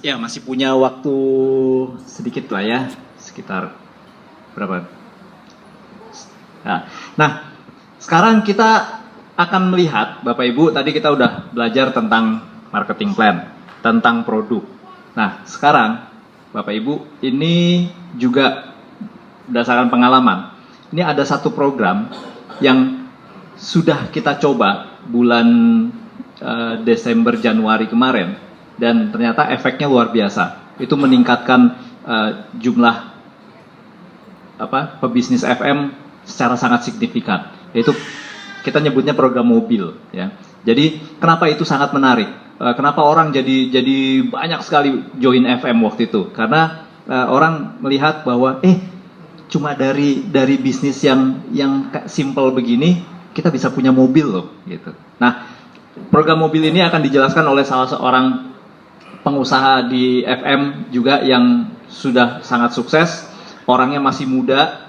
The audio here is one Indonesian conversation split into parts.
Ya, masih punya waktu sedikit lah ya, sekitar berapa? Nah, sekarang kita akan melihat, Bapak Ibu, tadi kita udah belajar tentang marketing plan, tentang produk. Nah, sekarang Bapak Ibu, ini juga berdasarkan pengalaman, ini ada satu program yang sudah kita coba bulan Desember Januari kemarin, dan ternyata efeknya luar biasa. Itu meningkatkan jumlah pebisnis FM secara sangat signifikan. Yaitu kita nyebutnya program mobil, ya. Jadi kenapa itu sangat menarik? Kenapa orang jadi banyak sekali join FM waktu itu? Karena orang melihat bahwa cuma dari bisnis yang simple begini kita bisa punya mobil loh, gitu. Nah, program mobil ini akan dijelaskan oleh salah seorang pengusaha di FM juga yang sudah sangat sukses, orangnya masih muda,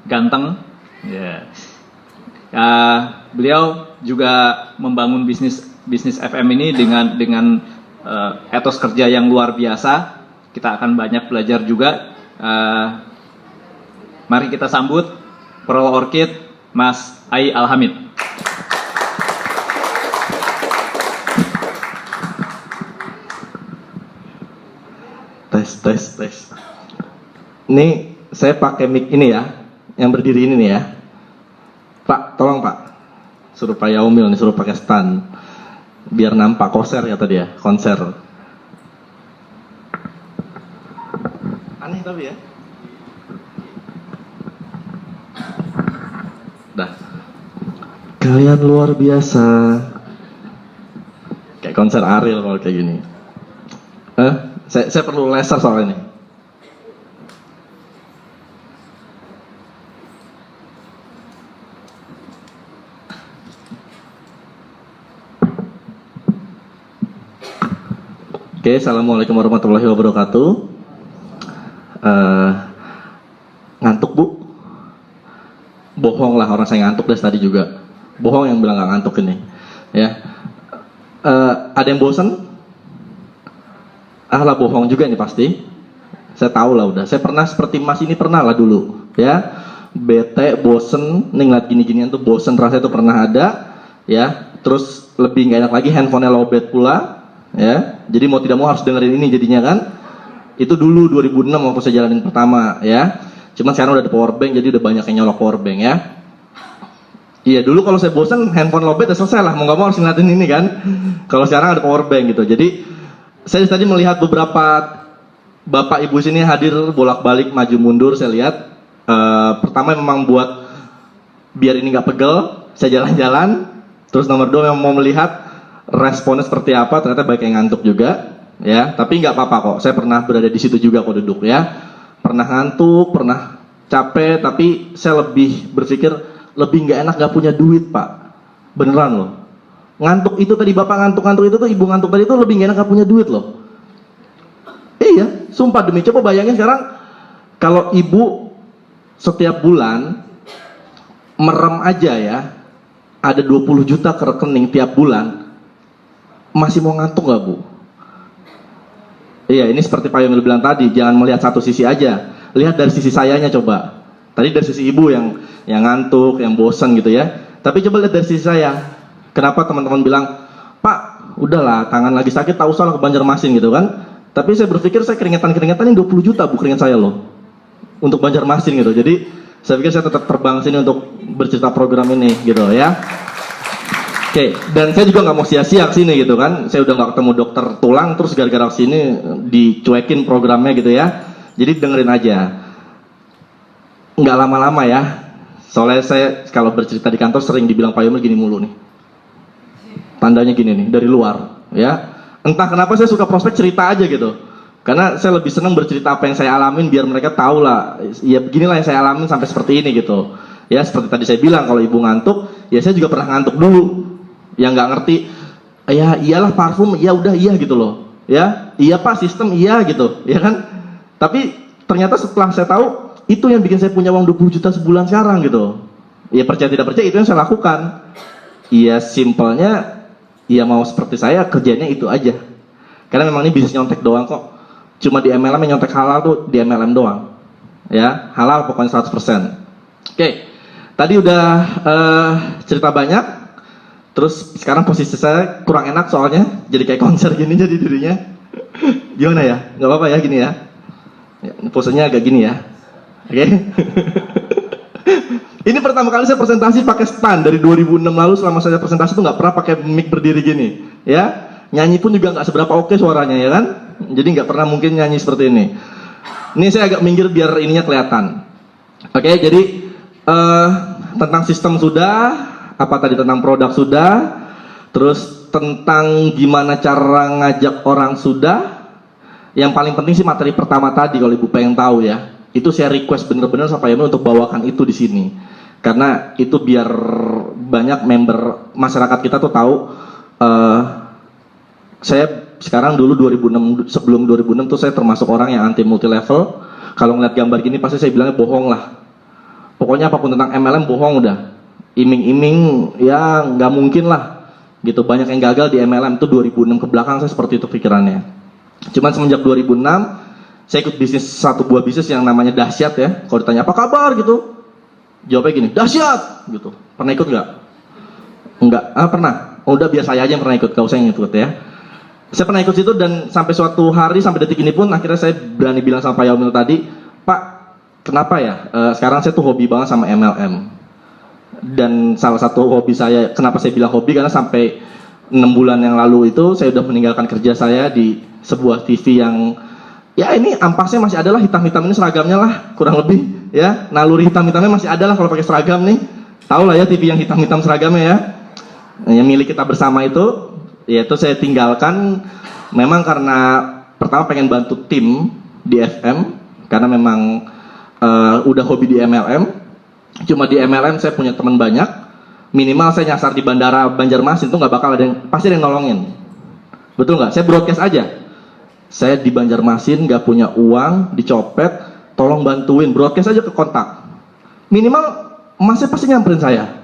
ganteng. Beliau juga membangun bisnis FM ini dengan etos kerja yang luar biasa. Kita akan banyak belajar juga. Mari kita sambut Pearl Orchid, Mas Ai Alhamid. Tes. Ini saya pakai mic ini ya, yang berdiri ini nih ya. Pak, tolong Pak, suruh Pak Yaumil nih, suruh pakai stand, biar nampak konser kata dia, konser. Aneh tapi ya. Dah. Kalian luar biasa. Kayak konser Ariel kalau kayak gini. Saya perlu laser soal ini. Oke, assalamualaikum warahmatullahi wabarakatuh. Ngantuk Bu? Bohong lah, orang saya ngantuk dari tadi juga. Bohong yang bilang nggak ngantuk ini. Ya. Ada yang bosan? Lah bohong juga nih pasti. Saya tahu lah udah. Saya pernah seperti Mas ini pernah lah dulu, ya. Bete, bosen, nih ngeliat gini-ginian tuh bosen, rasanya tuh pernah ada, ya. Terus lebih nggak enak lagi handphonenya lowbat pula, ya. Jadi mau tidak mau harus dengerin ini jadinya kan. Itu dulu 2006 waktu saya jalanin pertama, ya. Cuman sekarang udah ada power bank, jadi udah banyak yang nyolok power bank, ya. Iya, dulu kalau saya bosen handphone lowbat udah selesai lah, mau nggak mau harus ngeliatin ini kan. Kalau sekarang ada power bank gitu, jadi saya tadi melihat beberapa bapak ibu sini hadir bolak-balik maju mundur. Saya lihat pertama memang buat biar ini nggak pegel, saya jalan-jalan. Terus nomor 2 memang mau melihat responnya seperti apa. Ternyata banyak yang ngantuk juga, ya. Tapi nggak apa-apa kok. Saya pernah berada di situ juga kok duduk, ya. Pernah ngantuk, pernah capek. Tapi saya lebih berpikir lebih nggak enak nggak punya duit Pak. Beneran loh. Ngantuk itu tadi, bapak ngantuk-ngantuk itu tuh, ibu ngantuk tadi itu lebih gak enak gak punya duit loh. Iya, sumpah demi. Coba bayangin sekarang kalau ibu setiap bulan merem aja ya, ada 20 juta ke rekening tiap bulan, masih mau ngantuk gak Bu? Iya, ini seperti Pak Yomil bilang tadi, jangan melihat satu sisi aja, lihat dari sisi sayanya coba. Tadi dari sisi ibu yang ngantuk, yang bosan gitu ya. Tapi coba lihat dari sisi saya. Kenapa teman-teman bilang, Pak, udahlah, tangan lagi sakit, tak usah lah ke Banjarmasin gitu kan. Tapi saya berpikir saya keringetan ini 20 juta Bu keringet saya loh. Untuk Banjarmasin gitu. Jadi saya pikir saya tetap terbang sini untuk bercerita program ini gitu ya. Oke, dan saya juga nggak mau sia-sia kesini gitu kan. Saya udah nggak ketemu dokter tulang, terus gara-gara kesini dicuekin programnya gitu ya. Jadi dengerin aja. Nggak lama-lama ya. Soalnya saya kalau bercerita di kantor sering dibilang Pak Yomil gini mulu nih. Tandanya gini nih, dari luar, ya. Entah kenapa saya suka prospek cerita aja gitu. Karena saya lebih senang bercerita apa yang saya alamin biar mereka tahu lah, ya beginilah yang saya alamin sampai seperti ini gitu. Ya, seperti tadi saya bilang kalau ibu ngantuk, ya saya juga pernah ngantuk dulu. Yang nggak ngerti, ya iyalah parfum, ya udah iya gitu loh. Ya, iya Pak, sistem iya gitu, ya kan. Tapi ternyata setelah saya tahu, itu yang bikin saya punya uang 20 juta sebulan sekarang gitu. Ya percaya tidak percaya itu yang saya lakukan. Iya simpelnya, ya mau seperti saya kerjanya itu aja. Karena memang ini bisnis nyontek doang kok. Cuma di MLM yang nyontek halal tuh di MLM doang. Ya, halal pokoknya 100%. Oke, tadi udah cerita banyak. Terus sekarang posisi saya kurang enak soalnya jadi kayak konser gini jadi dirinya. Gimana ya? Gak apa-apa ya gini ya. Posenya agak gini ya. Oke. Ini pertama kali saya presentasi pakai stand dari 2006 lalu. Selama saya presentasi tuh nggak pernah pakai mic berdiri gini. Ya, nyanyi pun juga nggak seberapa oke suaranya ya kan. Jadi nggak pernah mungkin nyanyi seperti ini. Ini saya agak minggir biar ininya kelihatan. Oke, jadi tentang sistem sudah, apa tadi tentang produk sudah, terus tentang gimana cara ngajak orang sudah. Yang paling penting sih materi pertama tadi kalau Ibu pengen tahu ya. Itu saya request bener-bener sama Pak Yomil untuk bawakan itu di sini. Karena itu biar banyak member masyarakat kita tuh tahu. Saya sekarang dulu 2006, sebelum 2006 tuh saya termasuk orang yang anti multi level. Kalau ngeliat gambar gini pasti saya bilangnya bohong lah. Pokoknya apapun tentang MLM bohong udah. Iming-iming ya nggak mungkin lah. Gitu, banyak yang gagal di MLM itu 2006 ke belakang saya seperti itu pikirannya. Cuman semenjak 2006 saya ikut bisnis, satu buah bisnis yang namanya Dahsyat ya. Kalau ditanya apa kabar gitu, jawabnya gini, dahsyat gitu. Pernah ikut nggak? Enggak, pernah. Udah biar saya aja yang pernah ikut, gak usah yang ikut ya. Saya pernah ikut situ dan sampai suatu hari, sampai detik ini pun akhirnya saya berani bilang sama Pak Yomil tadi, Pak, kenapa ya? Sekarang saya tuh hobi banget sama MLM. Dan salah satu hobi saya, kenapa saya bilang hobi? Karena sampai 6 bulan yang lalu itu saya udah meninggalkan kerja saya di sebuah TV yang ya ini ampasnya masih ada lah, hitam-hitam ini seragamnya lah kurang lebih ya, naluri hitam-hitamnya masih ada lah kalau pakai seragam nih, tahu lah ya TV yang hitam-hitam seragamnya ya, yang milik kita bersama itu, yaitu saya tinggalkan memang karena pertama pengen bantu tim di FM karena memang udah hobi di MLM, cuma di MLM saya punya teman banyak, minimal saya nyasar di bandara Banjarmasin itu nggak bakal ada yang, pasti ada yang nolongin, betul nggak? Saya broadcast aja. Saya di Banjarmasin nggak punya uang, dicopet, tolong bantuin, broadcast aja ke kontak. Minimal masnya pasti nyamperin saya.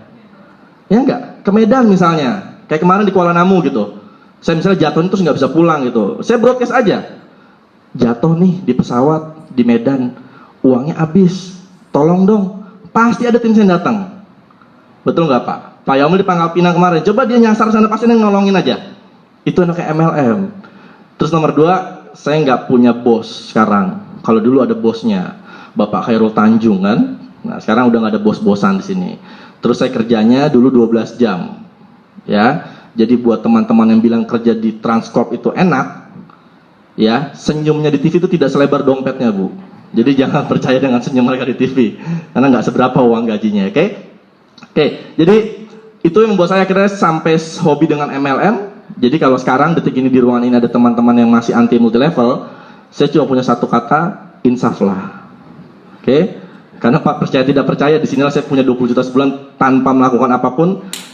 Ya enggak? Ke Medan misalnya, kayak kemarin di Kuala Namu gitu. Saya misalnya jatuh terus nggak bisa pulang gitu. Saya broadcast aja. Jatuh nih di pesawat di Medan, uangnya habis. Tolong dong. Pasti ada tim saya datang. Betul nggak Pak? Pak Yomil di Pangkal Pinang kemarin, coba dia nyasar sana pasti yang nolongin aja. Itu anaknya MLM. Terus nomor 2, saya nggak punya bos sekarang. Kalau dulu ada bosnya, Bapak Khairul Tanjung kan. Nah sekarang udah nggak ada bos-bosan di sini. Terus saya kerjanya dulu 12 jam, ya. Jadi buat teman-teman yang bilang kerja di Transcorp itu enak, ya senyumnya di TV itu tidak selebar dompetnya Bu. Jadi jangan percaya dengan senyum mereka di TV, karena nggak seberapa uang gajinya, oke? Oke, jadi itu yang membuat saya akhirnya sampai hobi dengan MLM. Jadi kalau sekarang detik ini di ruangan ini ada teman-teman yang masih anti multi level, saya cuma punya satu kata, insaf lah. Oke? Karena Pak percaya tidak percaya, di sinilah saya punya 20 juta sebulan tanpa melakukan apapun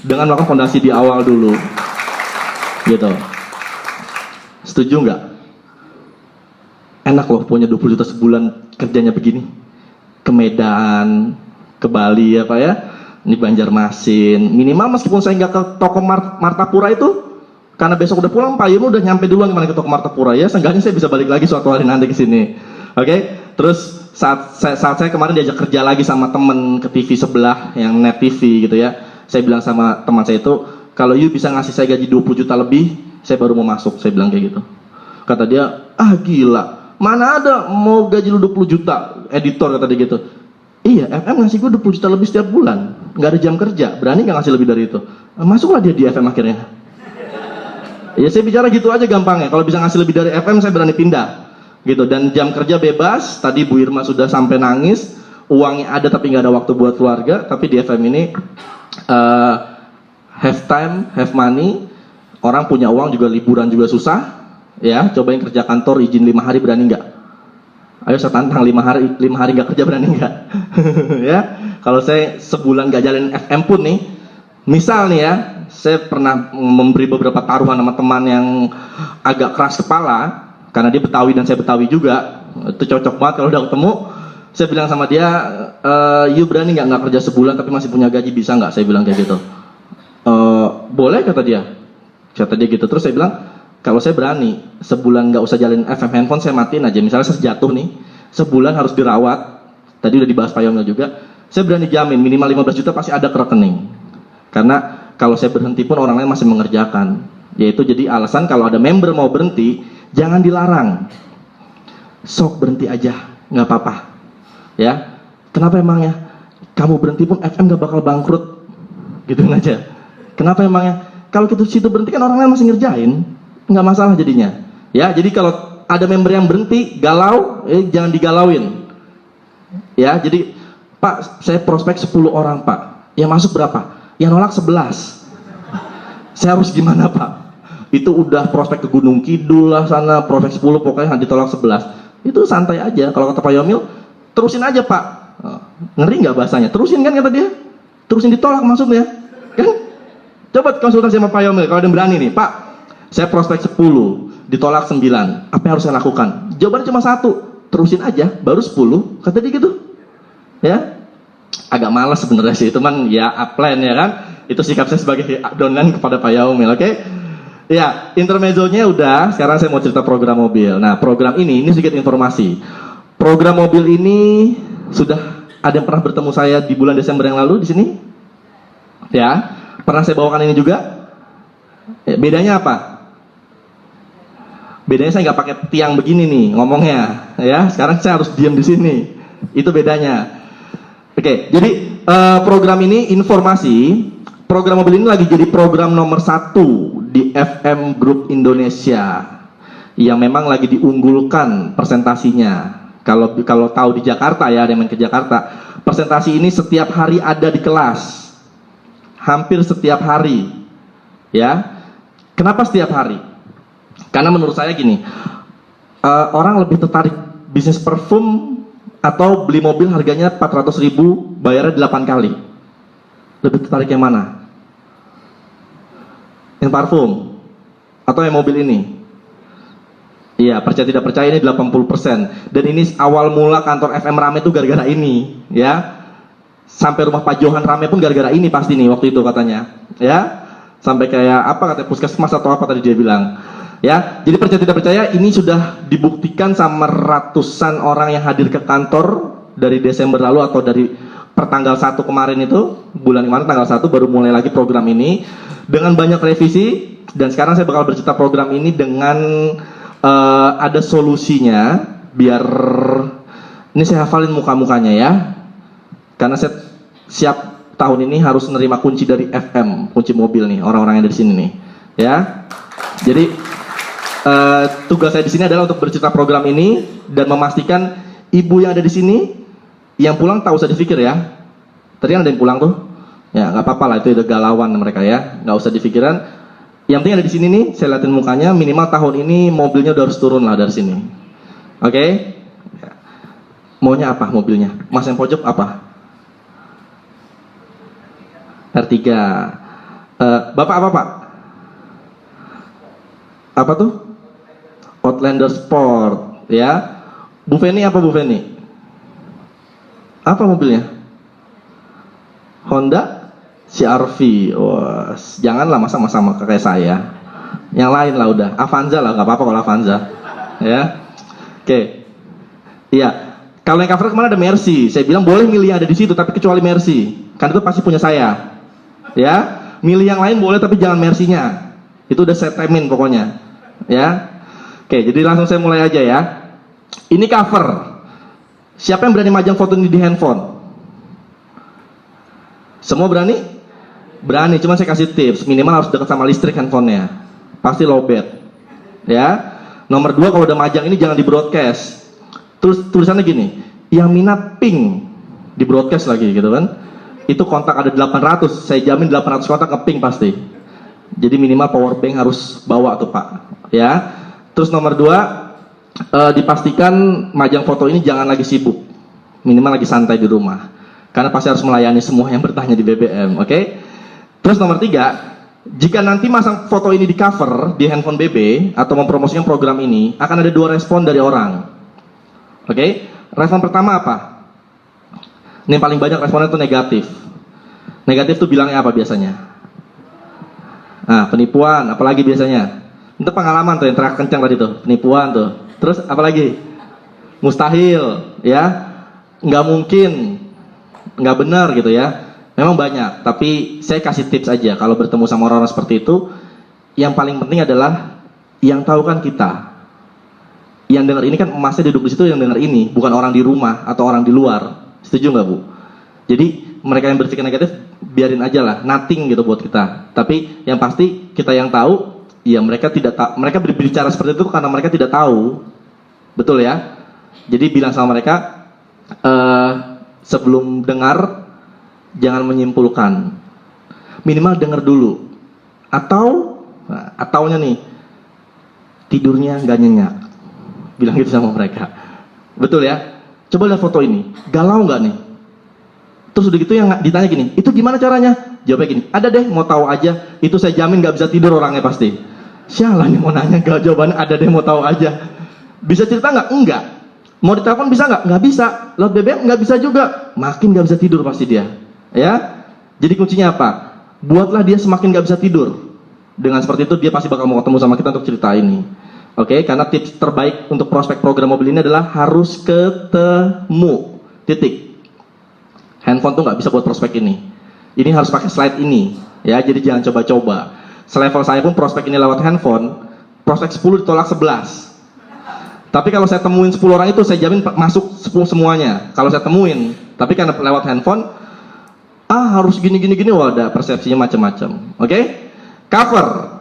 dengan melakukan fondasi di awal dulu. Gitu. Setuju nggak? Enak loh punya 20 juta sebulan kerjanya begini. Ke Medan, ke Bali ya Pak ya. Ini Banjarmasin. Minimal meskipun saya nggak ke toko Martapura itu, karena besok udah pulang, Pak Yomil udah nyampe duluan gimana ke toko Martapura ya. Seenggaknya saya bisa balik lagi suatu hari nanti ke sini. Oke? Terus saat saya kemarin diajak kerja lagi sama temen ke TV sebelah yang Net TV gitu ya. Saya bilang sama teman saya itu, kalau you bisa ngasih saya gaji 20 juta lebih, saya baru mau masuk. Saya bilang kayak gitu. Kata dia, gila, mana ada mau gaji lu 20 juta, editor kata dia gitu. Iya, FM ngasih gue 20 juta lebih setiap bulan, nggak ada jam kerja, berani nggak ngasih lebih dari itu? Masuklah dia di FM akhirnya. Ya saya bicara gitu aja gampangnya, kalau bisa ngasih lebih dari FM saya berani pindah. Gitu, dan jam kerja bebas. Tadi Bu Irma sudah sampai nangis, uangnya ada tapi nggak ada waktu buat keluarga. Tapi di FM ini have time, have money. Orang punya uang juga liburan juga susah. Ya, cobain kerja kantor izin 5 hari berani nggak? Ayo saya tantang 5 hari nggak kerja berani nggak? Ya, kalau saya sebulan nggak jalan FM pun nih, misal nih ya, saya pernah memberi beberapa taruhan sama teman yang agak keras kepala. Karena dia Betawi dan saya Betawi juga, itu cocok banget kalau udah ketemu. Saya bilang sama dia, you berani nggak kerja sebulan tapi masih punya gaji, bisa nggak? Saya bilang kayak gitu. Boleh kata dia gitu. Terus saya bilang, Kalau saya berani, sebulan nggak usah jalin FM handphone, saya matiin aja. Misalnya saya jatuh nih, sebulan harus dirawat. Tadi udah dibahas Pak Yomil juga. Saya berani jamin minimal 15 juta pasti ada ke rekening. Karena kalau saya berhenti pun orang lain masih mengerjakan. Yaitu jadi alasan kalau ada member mau berhenti, jangan dilarang. Sok berhenti aja, nggak apa-apa. Ya, kenapa emangnya? Kamu berhenti pun FM nggak bakal bangkrut, gitu aja. Kenapa emangnya? Kalau kita situ berhenti kan orang lain masih ngerjain, nggak masalah jadinya. Ya, jadi kalau ada member yang berhenti, galau, jangan digalauin. Ya, jadi Pak, saya prospek 10 orang Pak. Yang masuk berapa? Yang nolak 11. Saya harus gimana Pak? Itu udah prospek ke Gunung Kidul lah sana, prospek 10 pokoknya ditolak 11. Itu santai aja. Kalau kata Pak Yomil, terusin aja Pak. Ngeri nggak bahasanya? Terusin kan kata dia? Terusin ditolak maksudnya. Kan? Coba konsultasi sama Pak Yomil kalau ada yang berani nih, Pak. Saya prospek 10, ditolak 9. Apa yang harus saya lakukan? Jawabannya cuma 1. Terusin aja, baru 10. Kata dia gitu. Ya, agak malas sebenarnya sih, teman ya upline ya kan, itu sikap saya sebagai downline kepada Pak Yaumil, oke? Ya, intermezzonya udah, sekarang saya mau cerita program mobil. Nah, program ini sedikit informasi. Program mobil ini sudah ada yang pernah bertemu saya di bulan Desember yang lalu di sini? Ya, pernah saya bawakan ini juga? Ya, bedanya apa? Bedanya saya nggak pakai tiang begini nih ngomongnya, ya. Sekarang saya harus diam di sini. Itu bedanya. Oke, jadi program ini informasi, program mobil ini lagi jadi program nomor 1 di FM Group Indonesia yang memang lagi diunggulkan presentasinya. Kalau tahu di Jakarta ya, ada yang main ke Jakarta, presentasi ini setiap hari ada di kelas, hampir setiap hari, ya. Kenapa setiap hari? Karena menurut saya gini, orang lebih tertarik bisnis parfum atau beli mobil harganya 400.000, bayarnya 8 kali. Lebih tertarik yang mana? Yang parfum atau yang mobil ini? Iya, percaya tidak percaya ini 80%. Dan ini awal mula kantor FM rame itu gara-gara ini, ya. Sampai rumah Pak Johan rame pun gara-gara ini pasti nih waktu itu katanya, ya. Sampai kayak apa katanya puskesmas atau apa tadi dia bilang. Ya, jadi percaya tidak percaya ini sudah dibuktikan sama ratusan orang yang hadir ke kantor dari Desember lalu atau dari pertanggal 1 kemarin itu, bulan kemarin tanggal 1 baru mulai lagi program ini dengan banyak revisi. Dan sekarang saya bakal bercerita program ini dengan ada solusinya biar ini saya hafalin muka-mukanya ya. Karena saya siap tahun ini harus menerima kunci dari FM, kunci mobil nih, orang-orang yang ada di sini nih. Ya. Jadi tugas saya di sini adalah untuk bercerita program ini dan memastikan ibu yang ada di sini yang pulang tahu usah dipikir ya. Tadi kan ada yang pulang tuh, ya nggak apa-apa lah, itu udah galauan mereka ya, nggak usah dipikiran. Yang penting ada di sini nih, saya liatin mukanya, minimal tahun ini mobilnya udah harus turun lah dari sini. Oke? Maunya apa mobilnya? Mas yang pojok apa? R3. Bapak apa Pak? Apa tuh? Outlander Sport, ya. Bu Feni apa Bu Feni? Apa mobilnya? Honda CR-V. Wah, janganlah masa-masa kayak saya. Yang lain lah udah. Avanza lah, nggak apa-apa kalau Avanza. Ya. Oke. Iya. Kalau yang cover kemana ada Mercy. Saya bilang boleh milih yang ada di situ, tapi kecuali Mercy. Kan itu pasti punya saya. Ya. Milih yang lain boleh, tapi jangan Mercy-nya. Itu udah saya temin pokoknya. Ya. Oke, jadi langsung saya mulai aja ya. Ini cover. Siapa yang berani majang foto ini di handphone? Semua berani? Berani, cuma saya kasih tips. Minimal harus dekat sama listrik handphonenya. Pasti lowbat. Ya. Nomor 2, kalau udah majang ini jangan di broadcast. Terus tulisannya gini, yang minat ping di broadcast lagi gitu kan. Itu kontak ada 800, saya jamin 800 kontak ke-ping pasti. Jadi minimal power bank harus bawa tuh Pak. Ya. Terus nomor 2, dipastikan majang foto ini jangan lagi sibuk. Minimal lagi santai di rumah. Karena pasti harus melayani semua yang bertanya di BBM, oke? Terus nomor 3, jika nanti masang foto ini di cover di handphone BB atau mempromosikan program ini, akan ada 2 respon dari orang. Oke? Respon pertama apa? Ini yang paling banyak responnya itu negatif. Negatif tuh bilangnya apa biasanya? Nah, penipuan, apalagi biasanya? Itu pengalaman tuh yang teriak kencang tadi tuh, penipuan tuh. Terus apa lagi? Mustahil, ya, nggak mungkin, nggak benar gitu ya. Memang banyak, tapi saya kasih tips aja kalau bertemu sama orang-orang seperti itu. Yang paling penting adalah yang tahu kan kita. Yang dengar ini kan emasnya duduk di situ, yang dengar ini bukan orang di rumah atau orang di luar. Setuju nggak Bu? Jadi mereka yang berpikir negatif biarin aja lah, nothing gitu buat kita. Tapi yang pasti kita yang tahu, ya mereka tidak tahu. Mereka berbicara seperti itu karena mereka tidak tahu, betul ya? Jadi bilang sama mereka sebelum dengar jangan menyimpulkan, minimal dengar dulu. Ataunya nih tidurnya nggak nyenyak, bilang gitu sama mereka, betul ya? Coba lihat foto ini, galau nggak nih? Terus udah gitu yang ditanya gini, itu gimana caranya? Jawabnya gini, ada deh, mau tahu aja. Itu saya jamin nggak bisa tidur orangnya pasti. Sialan nih mau nanya, gak jawabannya ada deh, mau tahu aja. Bisa cerita nggak? Enggak. Mau ditelepon bisa nggak? Nggak bisa. Lewat BBM nggak bisa juga. Makin nggak bisa tidur pasti dia. Ya. Jadi kuncinya apa? Buatlah dia semakin nggak bisa tidur. Dengan seperti itu dia pasti bakal mau ketemu sama kita untuk cerita ini. Oke, karena tips terbaik untuk prospek program mobil ini adalah harus ketemu. Titik. Handphone tuh nggak bisa buat prospek ini. Ini harus pakai slide ini. Ya, jadi jangan coba-coba. Selevel saya pun prospek ini lewat handphone, prospek 10 ditolak 11. Tapi kalau saya temuin 10 orang itu, saya jamin masuk 10 semuanya. Kalau saya temuin, tapi karena lewat handphone, harus gini, wah ada persepsinya macam-macam. Oke? Cover.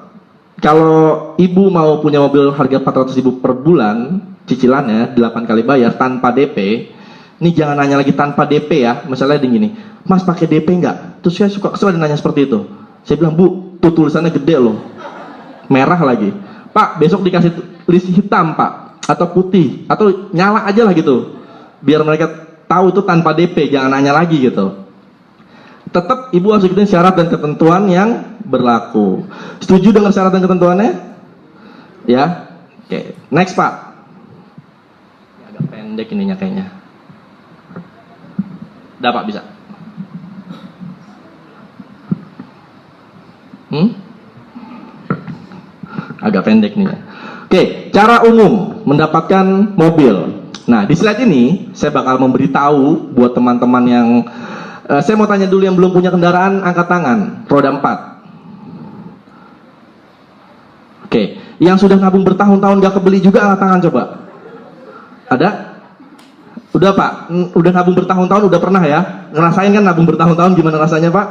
Kalau ibu mau punya mobil harga 400.000 per bulan, cicilannya 8 kali bayar tanpa DP, ini jangan nanya lagi tanpa DP ya. Misalnya gini, Mas pakai DP nggak? Terus saya suka kesel nanya seperti itu. Saya bilang, Bu, tuh tulisannya gede loh, merah lagi. Pak, besok dikasih list hitam Pak, atau putih, atau nyala aja lah gitu, biar mereka tahu itu tanpa DP, jangan nanya lagi gitu. Tetap ibu harus ikutin syarat dan ketentuan yang berlaku. Setuju dengan syarat dan ketentuannya? Ya, oke. Next Pak. Agak pendek ininya kayaknya. Udah Pak, bisa. Agak pendek nih ya. Oke, cara umum mendapatkan mobil. Nah, di slide ini saya bakal memberitahu buat teman-teman yang saya mau tanya dulu yang belum punya kendaraan, angkat tangan, roda 4. Oke, yang sudah nabung bertahun-tahun gak kebeli juga angkat tangan coba. Ada? Udah Pak, udah nabung bertahun-tahun, udah pernah ya? Ngerasain kan nabung bertahun-tahun gimana rasanya Pak?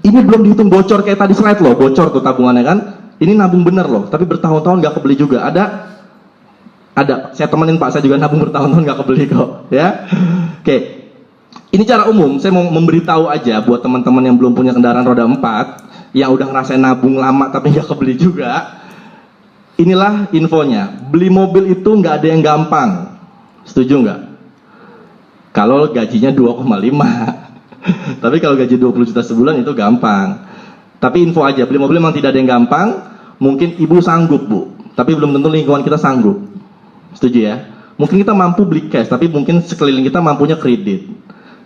Ini belum dihitung bocor kayak tadi slide loh, bocor tuh tabungannya kan? Ini nabung bener loh, tapi bertahun-tahun gak kebeli juga. Ada? Ada, saya temenin Pak, saya juga nabung bertahun-tahun gak kebeli kok, ya. Oke, ini cara umum, saya mau memberitahu aja buat teman-teman yang belum punya kendaraan roda 4, yang udah ngerasain nabung lama tapi gak kebeli juga. Inilah infonya, beli mobil itu gak ada yang gampang. Setuju nggak? Kalau gajinya 2,5. Tapi kalau gaji 20 juta sebulan itu gampang. Tapi info aja, beli mobil memang tidak ada yang gampang. Mungkin ibu sanggup Bu, tapi belum tentu lingkungan kita sanggup. Setuju ya? Mungkin kita mampu beli cash, tapi mungkin sekeliling kita mampunya kredit.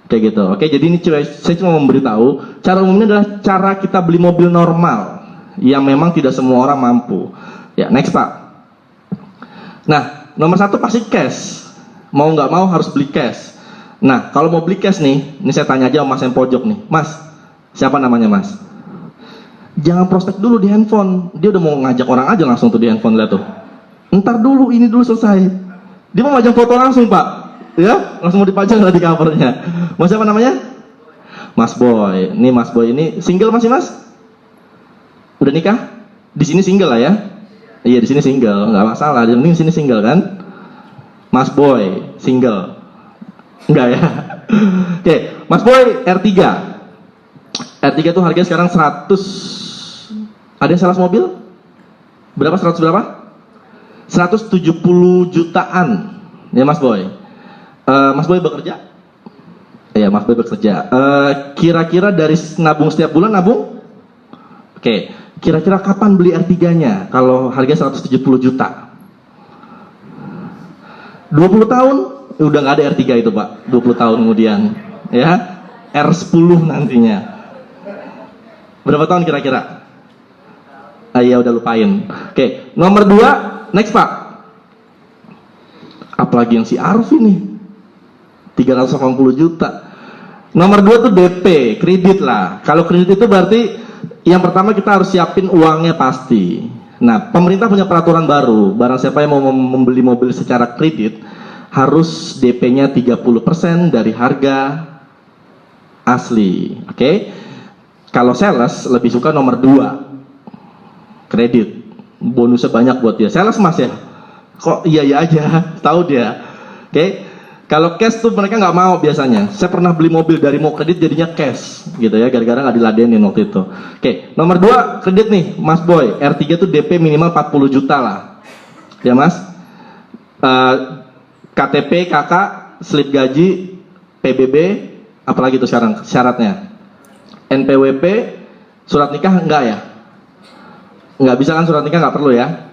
Kayak gitu. Oke, jadi ini saya cuma memberitahu, cara umumnya adalah cara kita beli mobil normal yang memang tidak semua orang mampu. Ya, next Pak. Nah, nomor 1 pasti cash. Mau nggak mau harus beli cash. Nah, kalau mau beli cash nih, ini saya tanya aja sama Mas yang pojok nih. Mas, siapa namanya Mas? Jangan prospek dulu di handphone. Dia udah mau ngajak orang aja langsung tuh di handphone, lihat tuh. Entar dulu, ini dulu selesai. Dia mau ngajak foto langsung Pak. Ya, langsung mau dipajang lah di covernya. Mas siapa namanya? Mas Boy. Nih Mas Boy ini single masih Mas? Udah nikah? Di sini single lah ya? Iya, di sini single, nggak masalah. Di sini single kan? Mas Boy single. Enggak ya? Oke, Mas Boy R3. R3 tuh harganya sekarang 100. Ada yang salah mobil? Berapa? 100 berapa? 170 jutaan. Ya Mas Boy. Mas Boy bekerja? Iya, Mas Boy bekerja. Kira-kira dari nabung setiap bulan nabung? Oke, kira-kira kapan beli R3-nya? Kalau harga 170 juta. 20 tahun? Udah nggak ada R3 itu Pak. 20 tahun kemudian. Ya, R10 nantinya. Berapa tahun kira-kira? Iya udah lupain. Oke, nomor 2, next Pak. Apalagi yang si Arif ini 380 juta. Nomor 2 tuh DP, kredit lah. Kalau kredit itu berarti yang pertama kita harus siapin uangnya pasti. Nah, pemerintah punya peraturan baru. Barang siapa yang mau membeli mobil secara kredit harus DP-nya 30% dari harga asli. Oke. Kalau sales lebih suka nomor 2, kredit. Bonusnya banyak buat dia. Sales Mas ya? Kok iya aja, tahu dia. Oke. Kalau cash tuh mereka nggak mau biasanya. Saya pernah beli mobil dari mau kredit jadinya cash, gitu ya, gara-gara nggak diladenin waktu itu. Oke, nomor 2 kredit nih, Mas Boy. R3 tuh DP minimal 40 juta lah, ya Mas. KTP, KK, slip gaji, PBB, apalagi tuh sekarang syaratnya. NPWP, surat nikah enggak ya? Nggak bisa kan surat nikah, nggak perlu ya?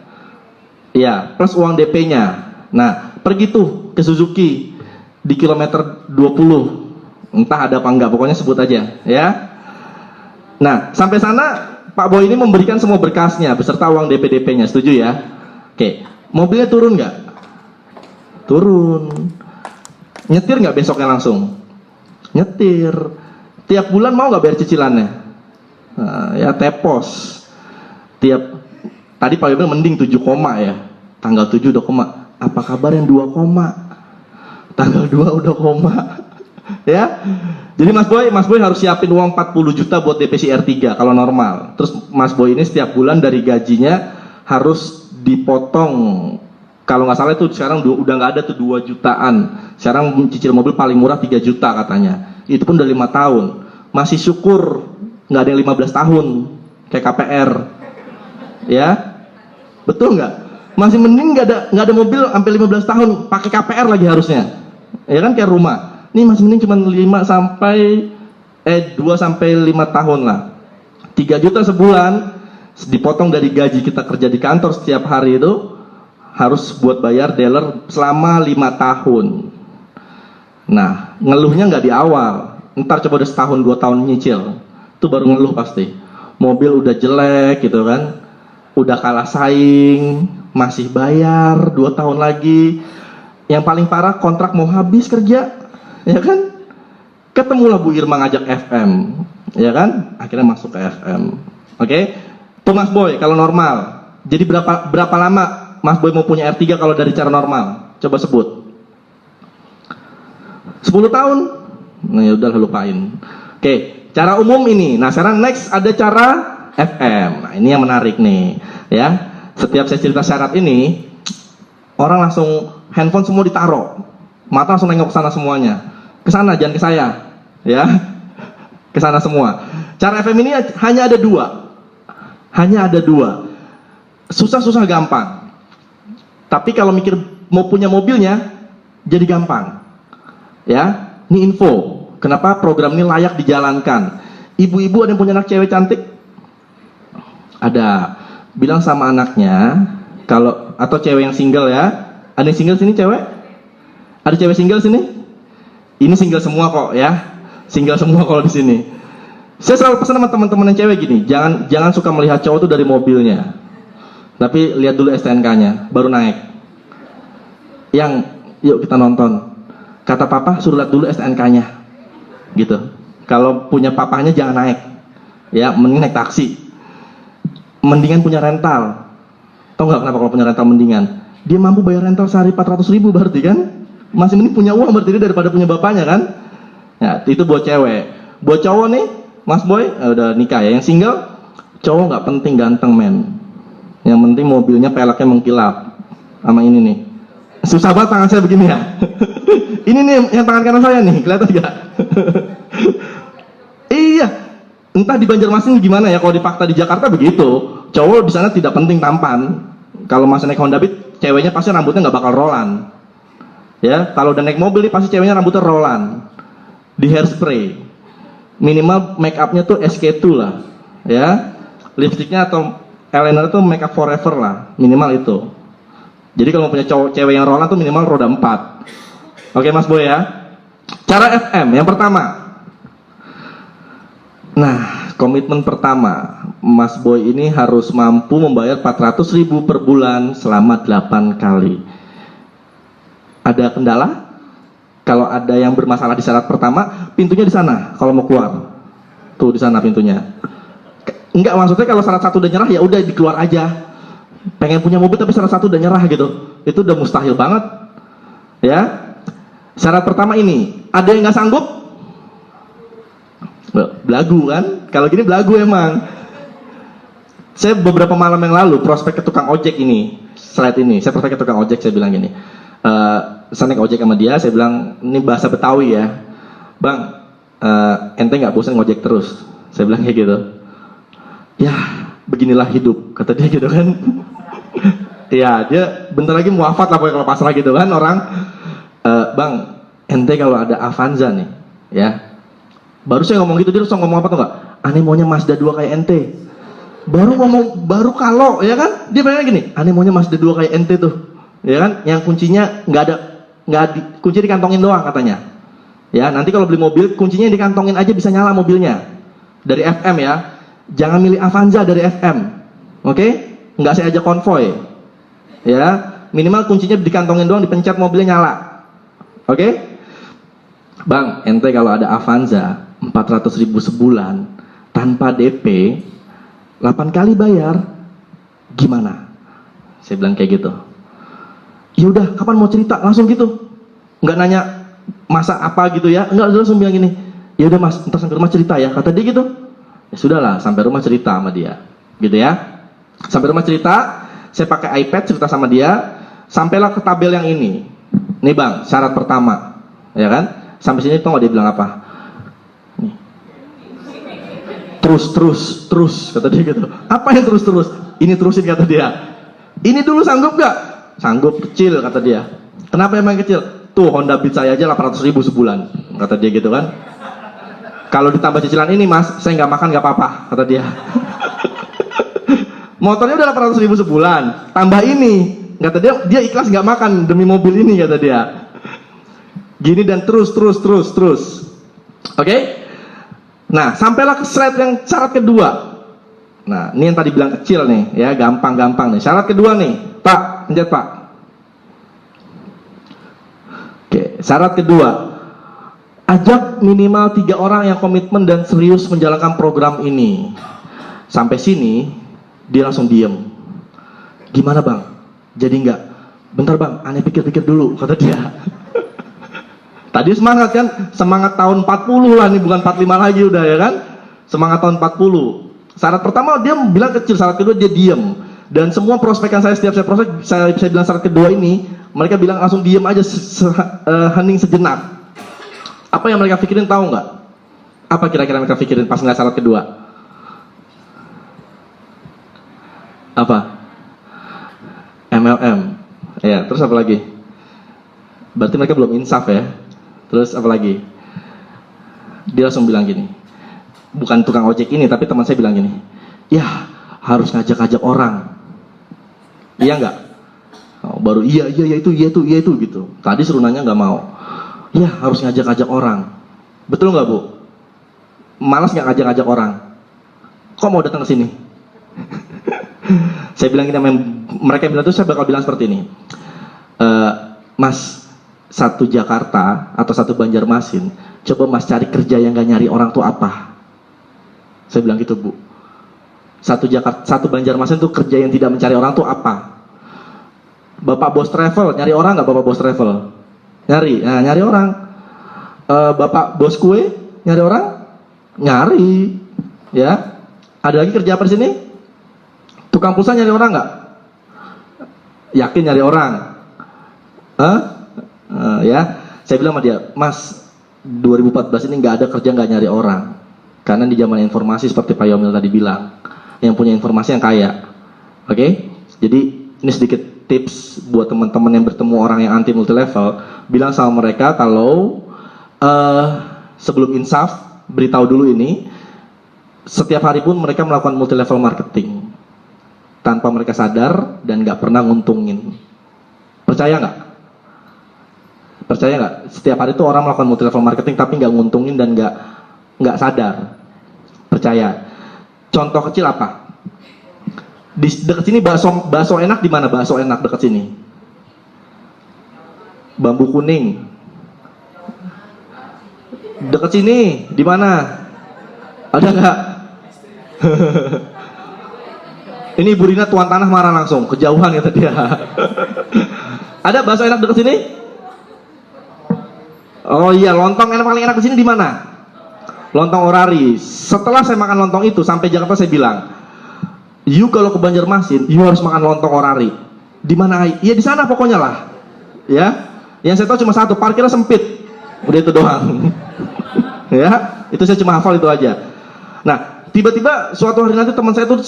Iya, plus uang DP-nya. Nah, pergi tuh ke Suzuki di kilometer 20, entah ada apa enggak, pokoknya sebut aja ya. Nah, sampai sana Pak Boy ini memberikan semua berkasnya beserta uang DP-nya, setuju ya? Oke, mobilnya turun nggak? Turun. Nyetir nggak besoknya langsung? Nyetir. Tiap bulan mau nggak bayar cicilannya? Nah, ya tepos. Tadi Pak Boy mending 7 koma ya, tanggal 7 udah koma. Apa kabar yang 2 koma? Tanggal 2 udah koma. Ya. Jadi Mas Boy harus siapin uang 40 juta buat DP si R3 kalau normal. Terus Mas Boy ini setiap bulan dari gajinya harus dipotong. Kalau nggak salah itu sekarang udah nggak ada tuh 2 jutaan. Sekarang cicil mobil paling murah 3 juta katanya. Itu pun udah 5 tahun. Masih syukur nggak ada yang 15 tahun kayak KPR. Ya. Betul nggak? Masih mending nggak ada mobil sampai 15 tahun pakai KPR lagi harusnya. Ya kan kayak rumah. Ini masih mending cuma 2 sampai 5 tahun lah. 3 juta sebulan dipotong dari gaji kita kerja di kantor setiap hari itu harus buat bayar dealer selama 5 tahun. Nah, ngeluhnya nggak di awal. Ntar coba udah setahun 2 tahun nyicil. Itu baru ngeluh pasti. Mobil udah jelek gitu kan. Udah kalah saing, masih bayar 2 tahun lagi. Yang paling parah kontrak mau habis kerja, ya kan? Ketemulah Bu Irma ngajak FM, ya kan? Akhirnya masuk ke FM. Oke? Tuh Mas Boy kalau normal. Jadi berapa lama Mas Boy mau punya R3 kalau dari cara normal? Coba sebut. 10 tahun? Nah ya udah lupain. Oke, cara umum ini. Nah, sekarang next ada cara FM. Nah, ini yang menarik nih, ya. Setiap saya cerita syarat ini, orang langsung handphone semua ditaruh, mata langsung nengok ke sana semuanya. Ke sana, jangan ke saya, ya. Ke sana semua. Cara FM ini hanya ada 2. Hanya ada 2. Susah-susah gampang. Tapi kalau mikir mau punya mobilnya, jadi gampang. Ya, ini info. Kenapa program ini layak dijalankan? Ibu-ibu ada yang punya anak cewek cantik? Ada. Bilang sama anaknya, kalau atau cewek yang single ya. Ada yang single sini cewek? Ada cewek single sini? Ini single semua kok ya. Single semua kalau di sini. Saya selalu pesan sama teman-teman yang cewek gini, jangan suka melihat cowok tuh dari mobilnya. Tapi lihat dulu STNK-nya, baru naik. Yuk kita nonton. Kata papa suruh lihat dulu STNK-nya. Gitu. Kalau punya papanya jangan naik. Ya, mending naik taksi. Mendingan punya rental. Tahu nggak kenapa kalau punya rental mendingan? Dia mampu bayar rental sehari 400.000 berarti kan? Masih mending punya uang berarti dia daripada punya bapaknya kan? Ya, itu buat cewek. Buat cowok nih, Mas Boy, udah nikah ya. Yang single, cowok nggak penting ganteng men. Yang penting mobilnya peleknya mengkilap. Sama ini nih. Susah banget tangan saya begini ya. Ini nih yang tangan kanan saya nih, kelihatan nggak? Iya. Entah di Banjarmasin gimana ya, kalau di fakta di Jakarta begitu. Cowok di sana tidak penting tampan. Kalau masih naik Honda Beat, ceweknya pasti rambutnya nggak bakal rollan. Ya, kalau udah naik mobil nih pasti ceweknya rambutnya rollan. Di hairspray. Minimal make upnya tuh SK2 lah. Ya. Lipstiknya atau eyeliner tuh make up forever lah, minimal itu. Jadi kalau punya cewek yang rollan tuh minimal roda 4. Oke Mas Boy ya. Cara FM yang pertama. Nah, komitmen pertama, Mas Boy ini harus mampu membayar 400.000 per bulan selama 8 kali. Ada kendala? Kalau ada yang bermasalah di syarat pertama, pintunya di sana kalau mau keluar. Tuh di sana pintunya. Enggak, maksudnya kalau syarat 1 udah nyerah ya udah dikeluar aja. Pengen punya mobil tapi syarat 1 udah nyerah gitu. Itu udah mustahil banget. Ya. Syarat pertama ini, ada yang nggak sanggup? Belagu kan? Kalau gini belagu emang. Saya beberapa malam yang lalu prospek ke tukang ojek ini, slide ini, saya prospek ke tukang ojek, saya bilang gini, saya naik ojek sama dia, saya bilang, ini bahasa Betawi ya, bang, ente nggak bosan ngojek terus? Saya bilang kayak gitu. Ya, beginilah hidup, kata dia gitu kan. Ya, dia bentar lagi mau wafat lah kalau pasrah gitu kan orang. Bang, ente kalau ada Avanza nih, ya, baru saya ngomong gitu, dia langsung ngomong apa tuh nggak? Aneh maunya Mazda 2 kayak ente. Baru kalau, ya kan? Dia bilang gini, aneh maunya Mazda 2 kayak ente tuh. Ya kan? Yang kuncinya kunci dikantongin doang katanya. Ya, nanti kalau beli mobil, kuncinya dikantongin aja bisa nyala mobilnya. Dari FM ya. Jangan milih Avanza dari FM. Oke? Nggak saya ajak konvoy. Ya, minimal kuncinya dikantongin doang, dipencet mobilnya nyala. Oke? Bang, ente kalau ada Avanza 400.000 sebulan tanpa DP 8 kali bayar, gimana? Saya bilang kayak gitu. Ya udah, kapan mau cerita? Langsung gitu. Nggak nanya masa apa gitu ya. Enggak, langsung bilang gini. Ya udah Mas, entar sampai rumah cerita ya. Kata dia gitu. Ya sudahlah, sampai rumah cerita sama dia. Gitu ya. Sampai rumah cerita, saya pakai iPad cerita sama dia. Sampailah ke tabel yang ini. Nih Bang, syarat pertama. Ya kan? Sampai sini tau gak dia bilang apa? Nih. Terus kata dia gitu. Apa yang terus? Ini terusin kata dia. Ini dulu sanggup gak? Sanggup, kecil kata dia. Kenapa emang kecil? Tuh Honda Beat saya aja 800.000 sebulan, kata dia gitu kan. Kalau ditambah cicilan ini Mas, saya nggak makan nggak apa-apa, kata dia. Motornya udah 800.000 sebulan, tambah ini, kata dia ikhlas nggak makan demi mobil ini, kata dia. Gini dan terus. Oke? Nah, sampailah ke slide yang syarat kedua. Nah, ini yang tadi bilang kecil nih, ya gampang nih. Syarat kedua nih, Pak, pencet Pak. Oke, syarat kedua, ajak minimal 3 orang yang komitmen dan serius menjalankan program ini. Sampai sini, dia langsung diem. Gimana Bang? Jadi enggak? Bentar Bang, aneh pikir-pikir dulu, kata dia. Tadi semangat kan? Semangat tahun 40 lah nih, bukan 45 lagi udah ya kan? Semangat tahun 40. Syarat pertama dia bilang kecil, syarat kedua dia diem. Dan semua prospekan saya setiap saya prospek, saya bilang syarat kedua ini, mereka bilang langsung diem aja, hening sejenak. Apa yang mereka pikirin tahu nggak? Apa kira-kira mereka pikirin pas ngeliat syarat kedua? Apa? MLM. Ya, terus apa lagi? Berarti mereka belum insaf ya. Terus apa lagi? Dia langsung bilang gini. Bukan tukang ojek ini, tapi teman saya bilang gini. Ya, harus ngajak-ngajak orang. Iya nggak? Oh, baru iya itu gitu. Tadi suruh nanya nggak mau. Ya, harus ngajak-ngajak orang. Betul nggak Bu? Malas nggak ngajak-ngajak orang? Kok mau datang ke sini? Saya bilang gini, mereka bilang itu saya bakal bilang seperti ini. Mas, satu Jakarta atau satu Banjarmasin, coba Mas cari kerja yang gak nyari orang tuh apa? Saya bilang gitu Bu. Satu Banjarmasin tuh kerja yang tidak mencari orang tuh apa? Bapak bos travel nyari orang nggak? Bapak bos travel nyari, nah, nyari orang. Bapak bos kue nyari orang? Nyari, ya. Ada lagi kerja apa di sini? Tukang pulsa nyari orang nggak? Yakin nyari orang? Ya, saya bilang sama dia, Mas, 2014 ini nggak ada kerja nggak nyari orang. Karena di zaman informasi seperti Pak Yomil tadi bilang, yang punya informasi yang kaya. Oke? Jadi ini sedikit tips buat teman-teman yang bertemu orang yang anti multi level, bilang sama mereka kalau sebelum insaf, beritahu dulu ini, setiap hari pun mereka melakukan multi level marketing tanpa mereka sadar dan nggak pernah nguntungin. Percaya nggak? Percaya nggak? Setiap hari itu orang melakukan multi level marketing tapi nggak nguntungin dan nggak sadar. Percaya. Contoh kecil apa? Di dekat sini bakso enak di mana? Bakso enak dekat sini. Bambu Kuning. Dekat sini di mana? Ada nggak? Ini Bu Rina tuan tanah marah langsung, kejauhan ya tadi ya. Ada bakso enak dekat sini? Oh iya, lontong enak paling enak di sini di mana? Lontong Orari. Setelah saya makan lontong itu sampai Jakarta saya bilang, "You kalau ke Banjarmasin, you harus makan lontong Orari." Di mana? Iya di sana pokoknya lah. Ya. Yang saya tahu cuma satu, parkirnya sempit. Udah itu doang. Ya, itu saya cuma hafal itu aja. Nah, tiba-tiba suatu hari nanti teman saya tuh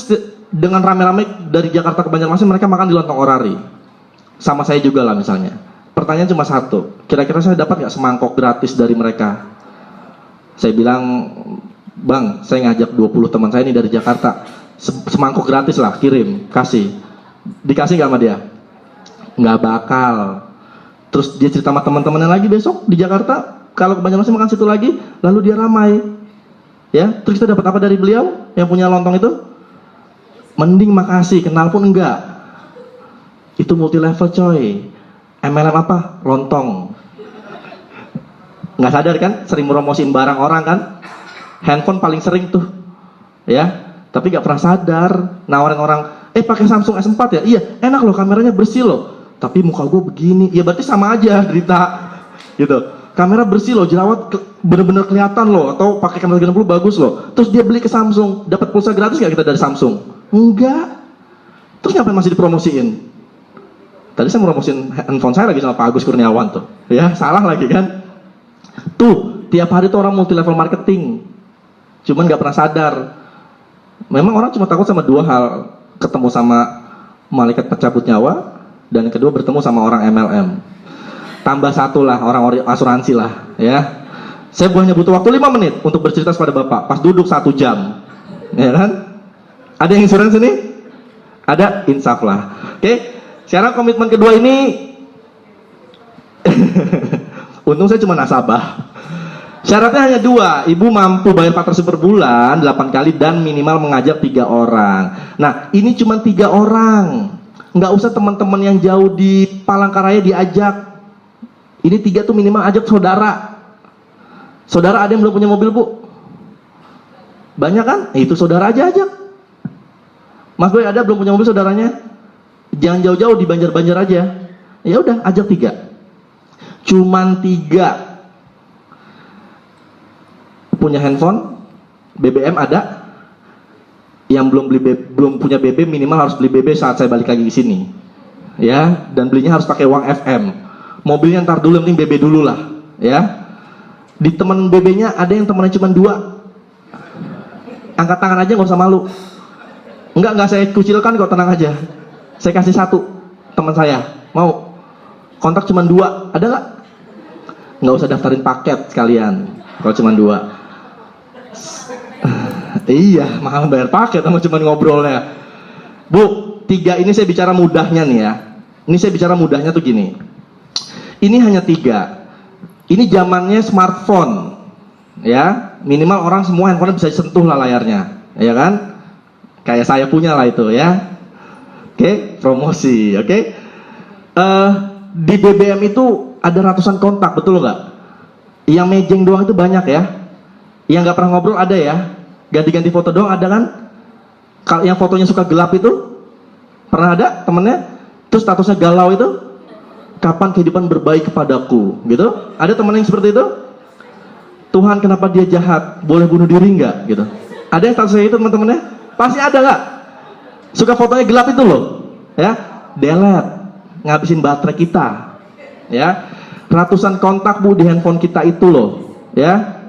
dengan rame-rame dari Jakarta ke Banjarmasin, mereka makan di lontong Orari. Sama saya juga lah misalnya. Pertanyaan cuma satu, kira-kira saya dapat nggak semangkok gratis dari mereka? Saya bilang, "Bang, saya ngajak 20 teman saya ini dari Jakarta, semangkok gratis lah, kirim, kasih." Dikasih nggak sama dia? Nggak bakal. Terus dia cerita sama teman-temannya lagi besok di Jakarta, kalau ke Banjarmasin makan situ lagi, lalu dia ramai. Ya, terus kita dapat apa dari beliau yang punya lontong itu? Mending makasih, kenal pun enggak. Itu multi level coy. MLM apa? Lontong. Nggak sadar kan? Sering promosiin barang orang kan? Handphone paling sering tuh. Ya, tapi nggak pernah sadar. Nawarin orang, pakai Samsung S4 ya? Iya, enak loh, kameranya bersih loh. Tapi muka gue begini, ya berarti sama aja derita. Gitu. Kamera bersih loh, jerawat bener-bener kelihatan loh. Atau pakai kamera 30 bagus loh. Terus dia beli ke Samsung, dapat pulsa gratis nggak kita dari Samsung? Enggak. Terus ngapain masih dipromosiin? Tadi saya promosiin handphone saya lagi sama Pak Agus Kurniawan tuh. Ya, salah lagi kan? Tuh, tiap hari tuh orang multi level marketing. Cuman nggak pernah sadar. Memang orang cuma takut sama dua hal. Ketemu sama malaikat pencabut nyawa, dan yang kedua bertemu sama orang MLM. Tambah satu lah, orang asuransi lah. Ya, saya hanya butuh waktu 5 menit untuk bercerita kepada Bapak. Pas duduk 1 jam. Ya kan? Ada yang asuransi ini? Ada, insaf lah. Oke. Sekarang komitmen kedua ini, untung saya cuma nasabah. Syaratnya hanya 2, ibu mampu bayar 400 per bulan 8 kali dan minimal mengajak 3 orang. Nah, ini cuma 3 orang. Nggak usah teman-teman yang jauh di Palangkaraya diajak. Ini 3 tuh minimal ajak saudara. Saudara ada yang belum punya mobil, Bu? Banyak kan? Itu saudara aja ajak. Mas Boy ada belum punya mobil saudaranya? Jangan jauh-jauh, di Banjar-Banjar aja. Ya udah, ajak 3. Cuman 3. Punya handphone, BBM ada. Yang belum punya BB minimal harus beli BB saat saya balik lagi ke sini. Ya, dan belinya harus pakai uang FM. Mobilnya ntar dulu, yang penting BB dulu lah. Ya. Di teman BB-nya ada yang temannya cuma 2. Angkat tangan aja, nggak usah malu. Enggak saya kucilkan kok, tenang aja. Saya kasih 1 teman saya, mau kontak cuma 2, ada nggak? Nggak usah daftarin paket sekalian kalau cuma 2. Iya, mahal bayar paket sama cuma ngobrolnya. Bu, 3 ini saya bicara mudahnya nih ya. Ini saya bicara mudahnya tuh gini. Ini hanya 3. Ini zamannya smartphone, ya. Minimal orang semua handphone bisa disentuh lah layarnya, ya kan? Kayak saya punya lah itu ya. Oke, promosi, oke. Di BBM itu ada ratusan kontak, betul nggak? Yang mejeng doang itu banyak ya. Yang nggak pernah ngobrol ada ya. Ganti-ganti foto doang ada kan? Kalau yang fotonya suka gelap itu pernah ada temennya? Terus statusnya galau itu? Kapan kehidupan berbaik kepadaku? Gitu? Ada teman yang seperti itu? Tuhan kenapa dia jahat? Boleh bunuh diri nggak? Gitu? Ada yang statusnya itu teman-temannya? Pasti ada nggak? Suka fotonya gelap itu loh, ya, delete, ngabisin baterai kita, ya, ratusan kontak Bu di handphone kita itu loh, ya,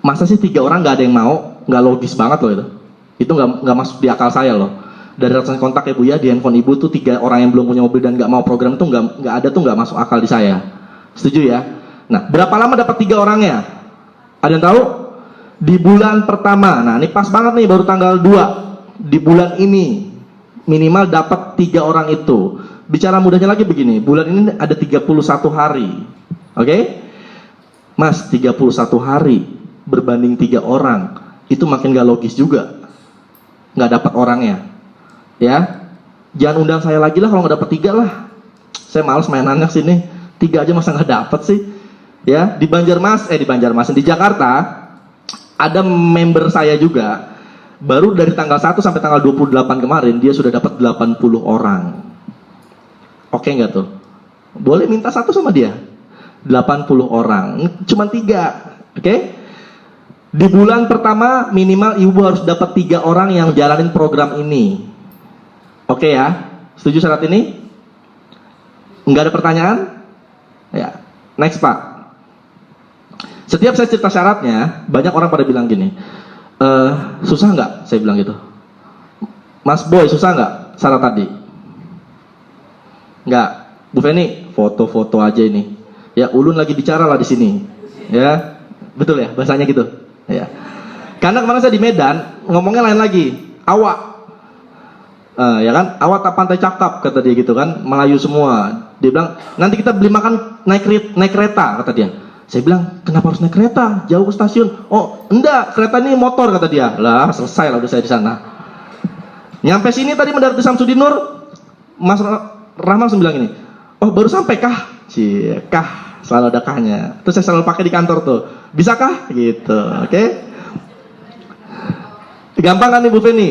masa sih 3 orang nggak ada yang mau, nggak logis banget loh itu nggak masuk di akal saya loh. Dari ratusan kontak ya Bu ya di handphone Ibu tuh 3 orang yang belum punya mobil dan nggak mau program itu nggak ada tuh, nggak masuk akal di saya, setuju ya? Nah, berapa lama dapat 3 orangnya? Ada yang tahu? Di bulan pertama, nah ini pas banget nih baru tanggal 2. Di bulan ini minimal dapat 3 orang itu. Bicara mudahnya lagi begini, bulan ini ada 31 hari. Oke? Mas, 31 hari berbanding 3 orang, itu makin gak logis juga. nggak dapat orangnya. Ya, jangan undang saya lagi lah kalau nggak dapat 3 lah. Saya males mainannya sini. 3 aja masa nggak dapat sih. Ya, di Banjarmasin, di Jakarta ada member saya juga. Baru dari tanggal 1 sampai tanggal 28 kemarin dia sudah dapat 80 orang. Oke nggak tuh? Boleh minta 1 sama dia. 80 orang, cuma 3. Oke? Di bulan pertama minimal ibu harus dapat 3 orang yang jalanin program ini. Oke ya? Setuju syarat ini? Nggak ada pertanyaan? Ya. Next Pak. Setiap saya cerita syaratnya, banyak orang pada bilang gini, susah nggak? Saya bilang gitu. Mas Boy, susah nggak syarat tadi? Nggak. Bu Feni, foto-foto aja ini. Ya, ulun lagi bicara lah di sini. Ya, betul ya, bahasanya gitu. Ya. Karena kemarin saya di Medan, ngomongnya lain lagi. Awak. Ya kan, awak tak pantai cakap, kata dia gitu kan, Melayu semua. Dia bilang, nanti kita beli makan naik kereta, kata dia. Saya bilang, kenapa harus naik kereta? Jauh ke stasiun. Oh, enggak, kereta ini motor, kata dia. Lah, selesai lah udah saya di sana. Nyampe sini tadi mendarat di Samsudinur, Mas Rahman bilang ini, oh baru sampai kah? Kah, selalu ada kahnya. Terus saya selalu pakai di kantor tuh. Bisakah? Gitu, oke? Gampang kan nih Bu Feni?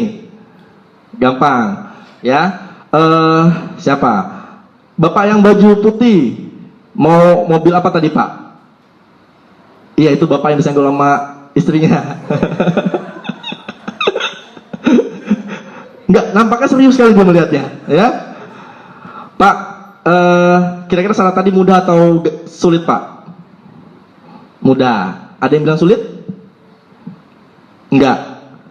Gampang, ya. Siapa? Bapak yang baju putih, mau mobil apa tadi Pak? Iya itu bapak yang disenggol sama istrinya. Enggak, nampaknya serius sekali dia melihatnya, ya. Pak, kira-kira syarat tadi mudah atau sulit Pak? Mudah. Ada yang bilang sulit? Enggak.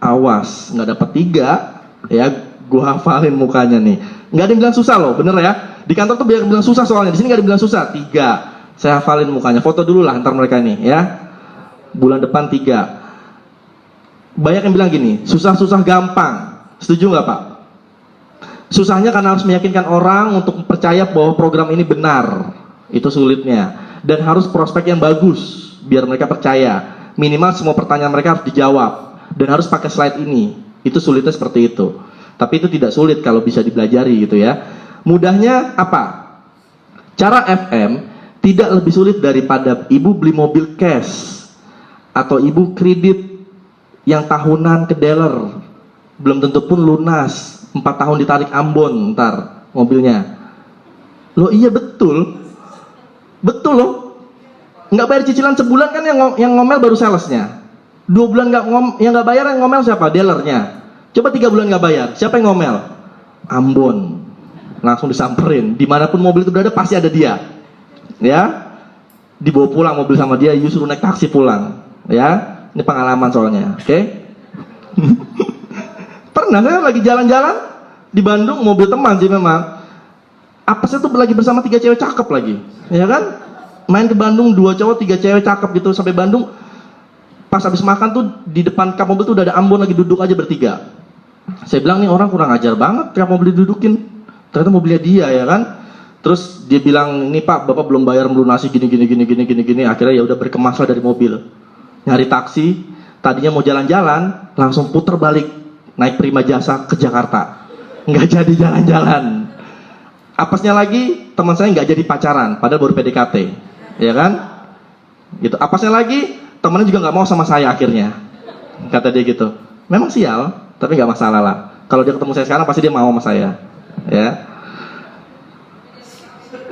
Awas, nggak dapat 3, ya. Gua hafalin mukanya nih. Nggak ada yang bilang susah loh, bener ya. Di kantor tuh bilang susah soalnya. Di sini nggak ada yang bilang susah. 3. Saya hafalin mukanya. Foto dulu lah antar mereka ini, ya. Bulan depan 3. Banyak yang bilang gini, susah-susah gampang. Setuju nggak Pak? Susahnya karena harus meyakinkan orang untuk percaya bahwa program ini benar. Itu sulitnya. Dan harus prospek yang bagus biar mereka percaya. Minimal semua pertanyaan mereka harus dijawab. Dan harus pakai slide ini. Itu sulitnya seperti itu. Tapi itu tidak sulit kalau bisa dipelajari gitu ya. Mudahnya apa? Cara FM tidak lebih sulit daripada ibu beli mobil cash atau ibu kredit yang tahunan ke dealer, belum tentu pun lunas, 4 tahun ditarik Ambon ntar mobilnya. Loh iya betul loh. Nggak bayar cicilan sebulan kan yang ngomel baru salesnya. 2 bulan yang nggak bayar, yang ngomel siapa? Dealernya. Coba 3 bulan nggak bayar, siapa yang ngomel? Ambon. Langsung disamperin. Dimanapun mobil itu berada pasti ada dia. Ya, dibawa pulang mobil sama dia, you suruh naik taksi pulang. Ya, ini pengalaman soalnya. Oke? Pernah saya lagi jalan-jalan di Bandung, mobil teman sih memang. Apesnya tuh lagi bersama 3 cewek cakep lagi, ya kan? Main ke Bandung 2 cowok 3 cewek cakep gitu sampai Bandung. Pas habis makan tuh di depan kap mobil tuh udah ada Ambon lagi duduk aja bertiga. Saya bilang nih orang kurang ajar banget kap mobil didudukin. Ternyata mobilnya dia ya kan. Terus dia bilang ini Pak Bapak belum bayar melunasi gini. Akhirnya ya udah berkemaslah dari mobil. Nyari taksi. Tadinya mau jalan-jalan langsung puter balik naik Prima Jasa ke Jakarta. Nggak jadi jalan-jalan. Apesnya lagi teman saya nggak jadi pacaran padahal baru PDKT. Ya kan? Gitu. Apesnya lagi temennya juga nggak mau sama saya akhirnya. Kata dia gitu. Memang sial, tapi nggak masalah lah. Kalau dia ketemu saya sekarang pasti dia mau sama saya. Ya.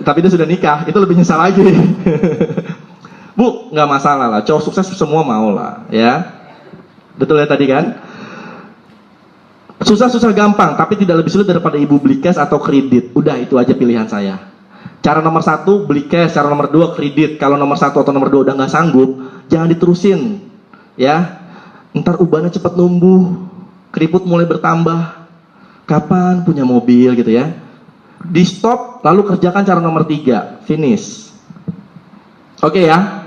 Tapi dia sudah nikah, itu lebih nyesal lagi. Bu, nggak masalah lah. Cowok sukses semua mau lah, ya. Betul ya tadi kan? Susah-susah gampang, tapi tidak lebih sulit daripada ibu beli cash atau kredit. Udah itu aja pilihan saya. Cara nomor 1 beli cash, cara nomor 2 kredit. Kalau nomor 1 atau nomor 2 udah nggak sanggup, jangan diterusin, ya. Ntar ubannya cepat numbuh, keriput mulai bertambah. Kapan punya mobil gitu ya? Di stop, lalu kerjakan cara nomor 3, finish. Oke ya.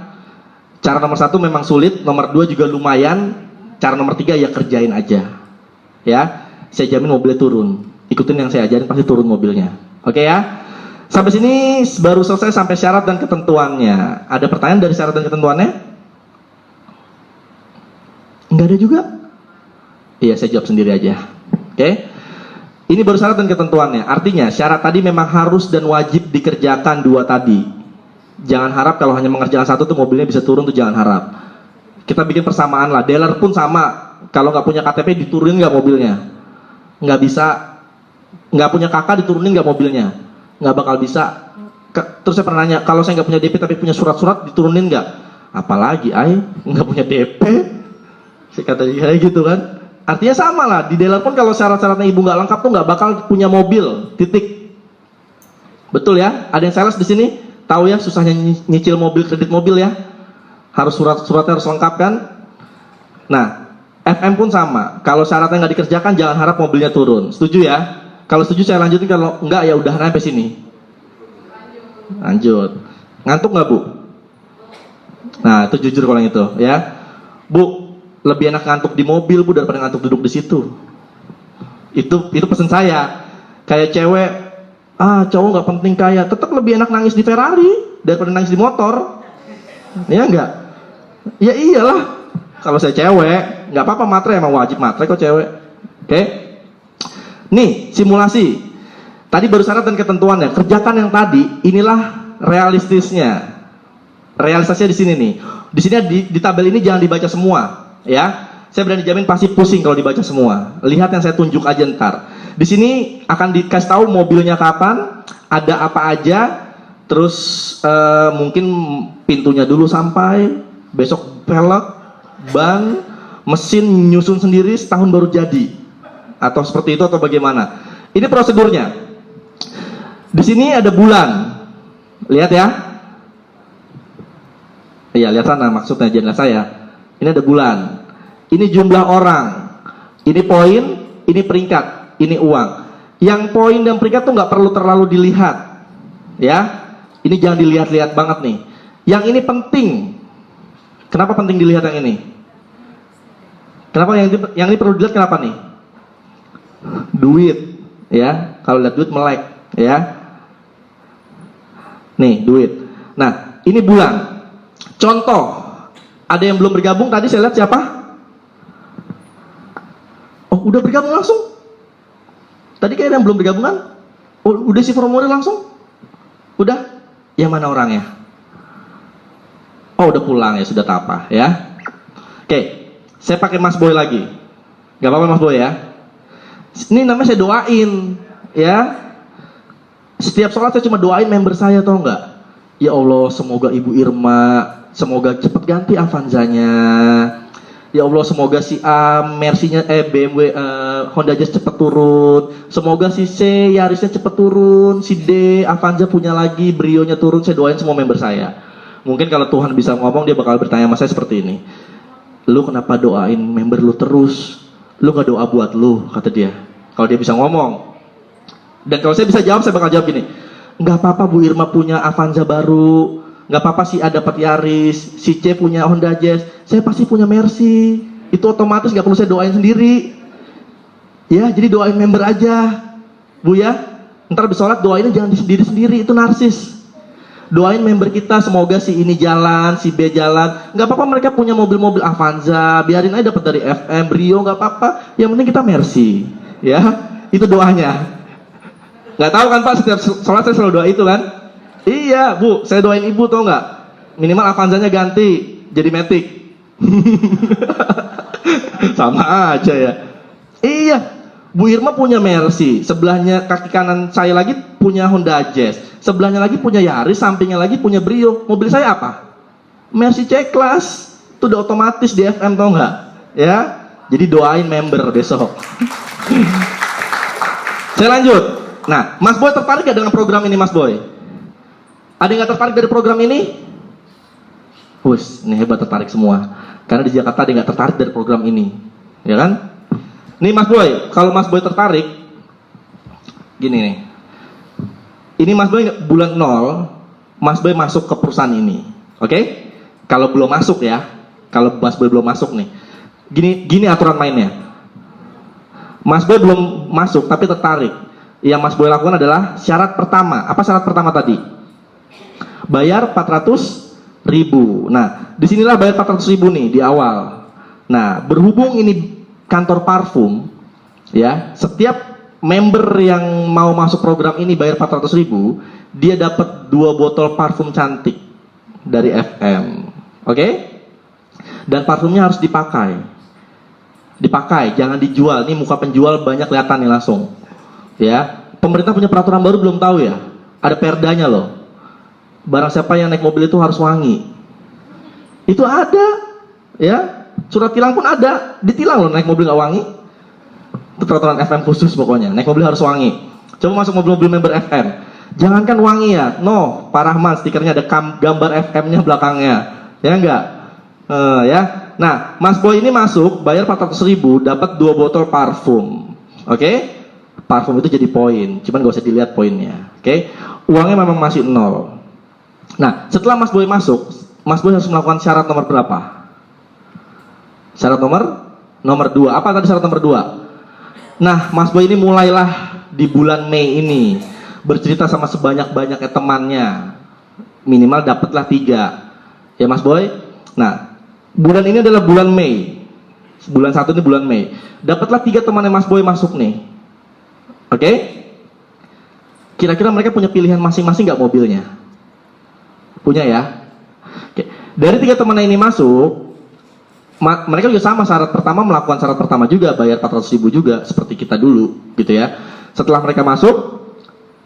Cara nomor 1 memang sulit, nomor 2 juga lumayan. Cara nomor 3 ya kerjain aja. Ya, saya jamin mobilnya turun. Ikutin yang saya ajarin pasti turun mobilnya. Oke ya. Sampai sini baru selesai sampai syarat dan ketentuannya. Ada pertanyaan dari syarat dan ketentuannya? Enggak ada juga? Iya, saya jawab sendiri aja. Oke? Ini baru syarat dan ketentuannya. Artinya syarat tadi memang harus dan wajib dikerjakan dua tadi. Jangan harap kalau hanya mengerjakan satu tuh mobilnya bisa turun, tuh jangan harap. Kita bikin persamaan lah. Dealer pun sama. Kalau nggak punya KTP diturunin nggak mobilnya? Nggak bisa. Nggak punya kakak diturunin nggak mobilnya? Nggak bakal bisa. Terus saya pernah nanya, kalau saya nggak punya DP tapi punya surat-surat diturunin nggak? Apalagi, nggak punya DP. Saya kata kayak gitu kan. Artinya sama lah, di dealer pun kalau syarat-syaratnya ibu nggak lengkap tuh nggak bakal punya mobil, titik. Betul ya? Ada yang sales di sini? Tahu ya susahnya nyicil mobil, kredit mobil ya? Harus surat-suratnya harus lengkap kan? Nah, FM pun sama. Kalau syaratnya nggak dikerjakan, jangan harap mobilnya turun. Setuju ya? Kalau setuju saya lanjutin, kalau enggak ya udah sampai sini. Lanjut. Ngantuk nggak Bu? Nah, itu jujur kalau yang itu ya. Bu, lebih enak ngantuk di mobil Bu daripada ngantuk duduk di situ. Itu pesan saya. Kayak cewek, cowok nggak penting kaya, tetap lebih enak nangis di Ferrari daripada nangis di motor. Ya enggak? Ya iyalah. Kalau saya cewek, nggak apa-apa matre, emang wajib matre kok cewek. Oke? Nih simulasi. Tadi baru syarat dan ketentuannya. Kerjakan yang tadi. Inilah realistisnya. Realisasinya di sini nih. Di sini di tabel ini jangan dibaca semua. Ya, saya berani jamin pasti pusing kalau dibaca semua. Lihat yang saya tunjuk aja ntar. Di sini akan dikasih tahu mobilnya kapan, ada apa aja, terus mungkin pintunya dulu sampai, besok velg, ban, mesin nyusun sendiri setahun baru jadi, atau seperti itu atau bagaimana? Ini prosedurnya. Di sini ada bulan, lihat ya. Iya lihat sana maksudnya jangan saya. Ini ada bulan, ini jumlah orang, ini poin, ini peringkat, ini uang. Yang poin dan peringkat tuh nggak perlu terlalu dilihat, ya. Ini jangan dilihat-lihat banget nih. Yang ini penting. Kenapa penting dilihat yang ini? Kenapa yang ini perlu dilihat? Kenapa nih? Duit, ya. Kalau lihat duit melek, ya. Nih duit. Nah ini bulan. Contoh. Ada yang belum bergabung tadi saya lihat siapa? Oh, udah bergabung langsung? Tadi kayak ada yang belum bergabung kan? Oh, udah isi formulir langsung? Udah? Yang mana orangnya? Oh, udah pulang ya, sudah tapa ya. Oke, saya pakai Mas Boy lagi. Gak apa-apa Mas Boy ya. Ini namanya saya doain ya. Setiap sholat saya cuma doain member saya, tau nggak? Ya Allah, semoga Ibu Irma semoga cepat ganti Avanzanya. Ya Allah, semoga si A Mercy-nya BMW Honda Jazz cepat turun. Semoga si C Yarisnya cepat turun. Si D Avanza punya lagi, Brio-nya turun. Saya doain semua member saya. Mungkin kalau Tuhan bisa ngomong, dia bakal bertanya sama saya seperti ini. Lu kenapa doain member lu terus? Lu gak doa buat lu, kata dia. Kalau dia bisa ngomong. Dan kalau saya bisa jawab, saya bakal jawab gini. Gak apa-apa Bu Irma punya Avanza baru. Gak apa-apa si A dapat Yaris, si C punya Honda Jazz, saya pasti punya Mercy. Itu otomatis gak perlu saya doain sendiri. Ya, jadi doain member aja, Bu ya. Ntar habis sholat doainnya jangan di sendiri-sendiri, itu narsis. Doain member kita semoga si ini jalan, si B jalan. Gak apa-apa mereka punya mobil-mobil Avanza, biarin aja dapat dari FM, Brio, gak apa-apa. Yang penting kita Mercy, ya. Itu doanya. Gak tahu kan Pak, setiap sholat saya selalu doa itu kan. Iya Bu, saya doain ibu tau nggak? Minimal Avanzanya ganti jadi Matic. Sama aja ya. Iya, Bu Irma punya Mercy, sebelahnya kaki kanan saya lagi punya Honda Jazz, sebelahnya lagi punya Yaris, sampingnya lagi punya Brio. Mobil saya apa? Mercy C-Class. Itu udah otomatis di FM tau nggak? Ya, jadi doain member besok. Saya lanjut. Nah, Mas Boy tertarik gak dengan program ini Mas Boy? Ada yang gak tertarik dari program ini? Ini hebat, tertarik semua. Karena di Jakarta ada yang gak tertarik dari program ini. Ya kan? Nih Mas Boy, kalau Mas Boy tertarik, gini nih. Ini Mas Boy bulan 0, Mas Boy masuk ke perusahaan ini. Oke? Kalau belum masuk ya. Kalau Mas Boy belum masuk nih. Gini aturan mainnya. Mas Boy belum masuk tapi tertarik. Yang Mas Boy lakukan adalah syarat pertama. Apa syarat pertama tadi? Bayar 400.000. Nah, disinilah bayar 400.000 nih di awal. Nah, berhubung ini kantor parfum, Ya, setiap member yang mau masuk program ini bayar 400.000, dia dapat 2 botol parfum cantik dari FM. Oke? Dan parfumnya harus dipakai. Dipakai, jangan dijual. Ini muka penjual banyak kelihatan nih langsung. Ya, pemerintah punya peraturan baru, belum tahu ya? Ada perdanya loh. Barang siapa yang naik mobil itu harus wangi. Itu ada, ya. Surat tilang pun ada, ditilang loh naik mobil nggak wangi. Itu peraturan FM khusus pokoknya. Naik mobil harus wangi. Coba masuk mobil-mobil member FM. Jangankan wangi ya, no, Pak Rahman stikernya ada gambar FM-nya belakangnya, ya enggak? Ya. Nah, Mas Boy ini masuk, bayar 400.000, dapat 2 botol parfum. Oke? Parfum itu jadi poin, cuman gak usah dilihat poinnya. Oke? Uangnya memang masih 0. Nah, setelah Mas Boy masuk, Mas Boy harus melakukan syarat nomor berapa? Syarat nomor 2. Apa tadi syarat nomor 2? Nah, Mas Boy ini mulailah di bulan Mei ini bercerita sama sebanyak-banyaknya temannya. Minimal dapatlah 3. Ya Mas Boy? Nah, bulan ini adalah bulan Mei. Bulan 1 ini bulan Mei. Dapatlah 3 temannya Mas Boy masuk nih. Oke? Kira-kira mereka punya pilihan masing-masing nggak mobilnya? Punya ya? Oke. Dari 3 temannya ini masuk, mereka juga sama syarat pertama, melakukan syarat pertama juga, bayar 400.000 juga seperti kita dulu, gitu ya. Setelah mereka masuk,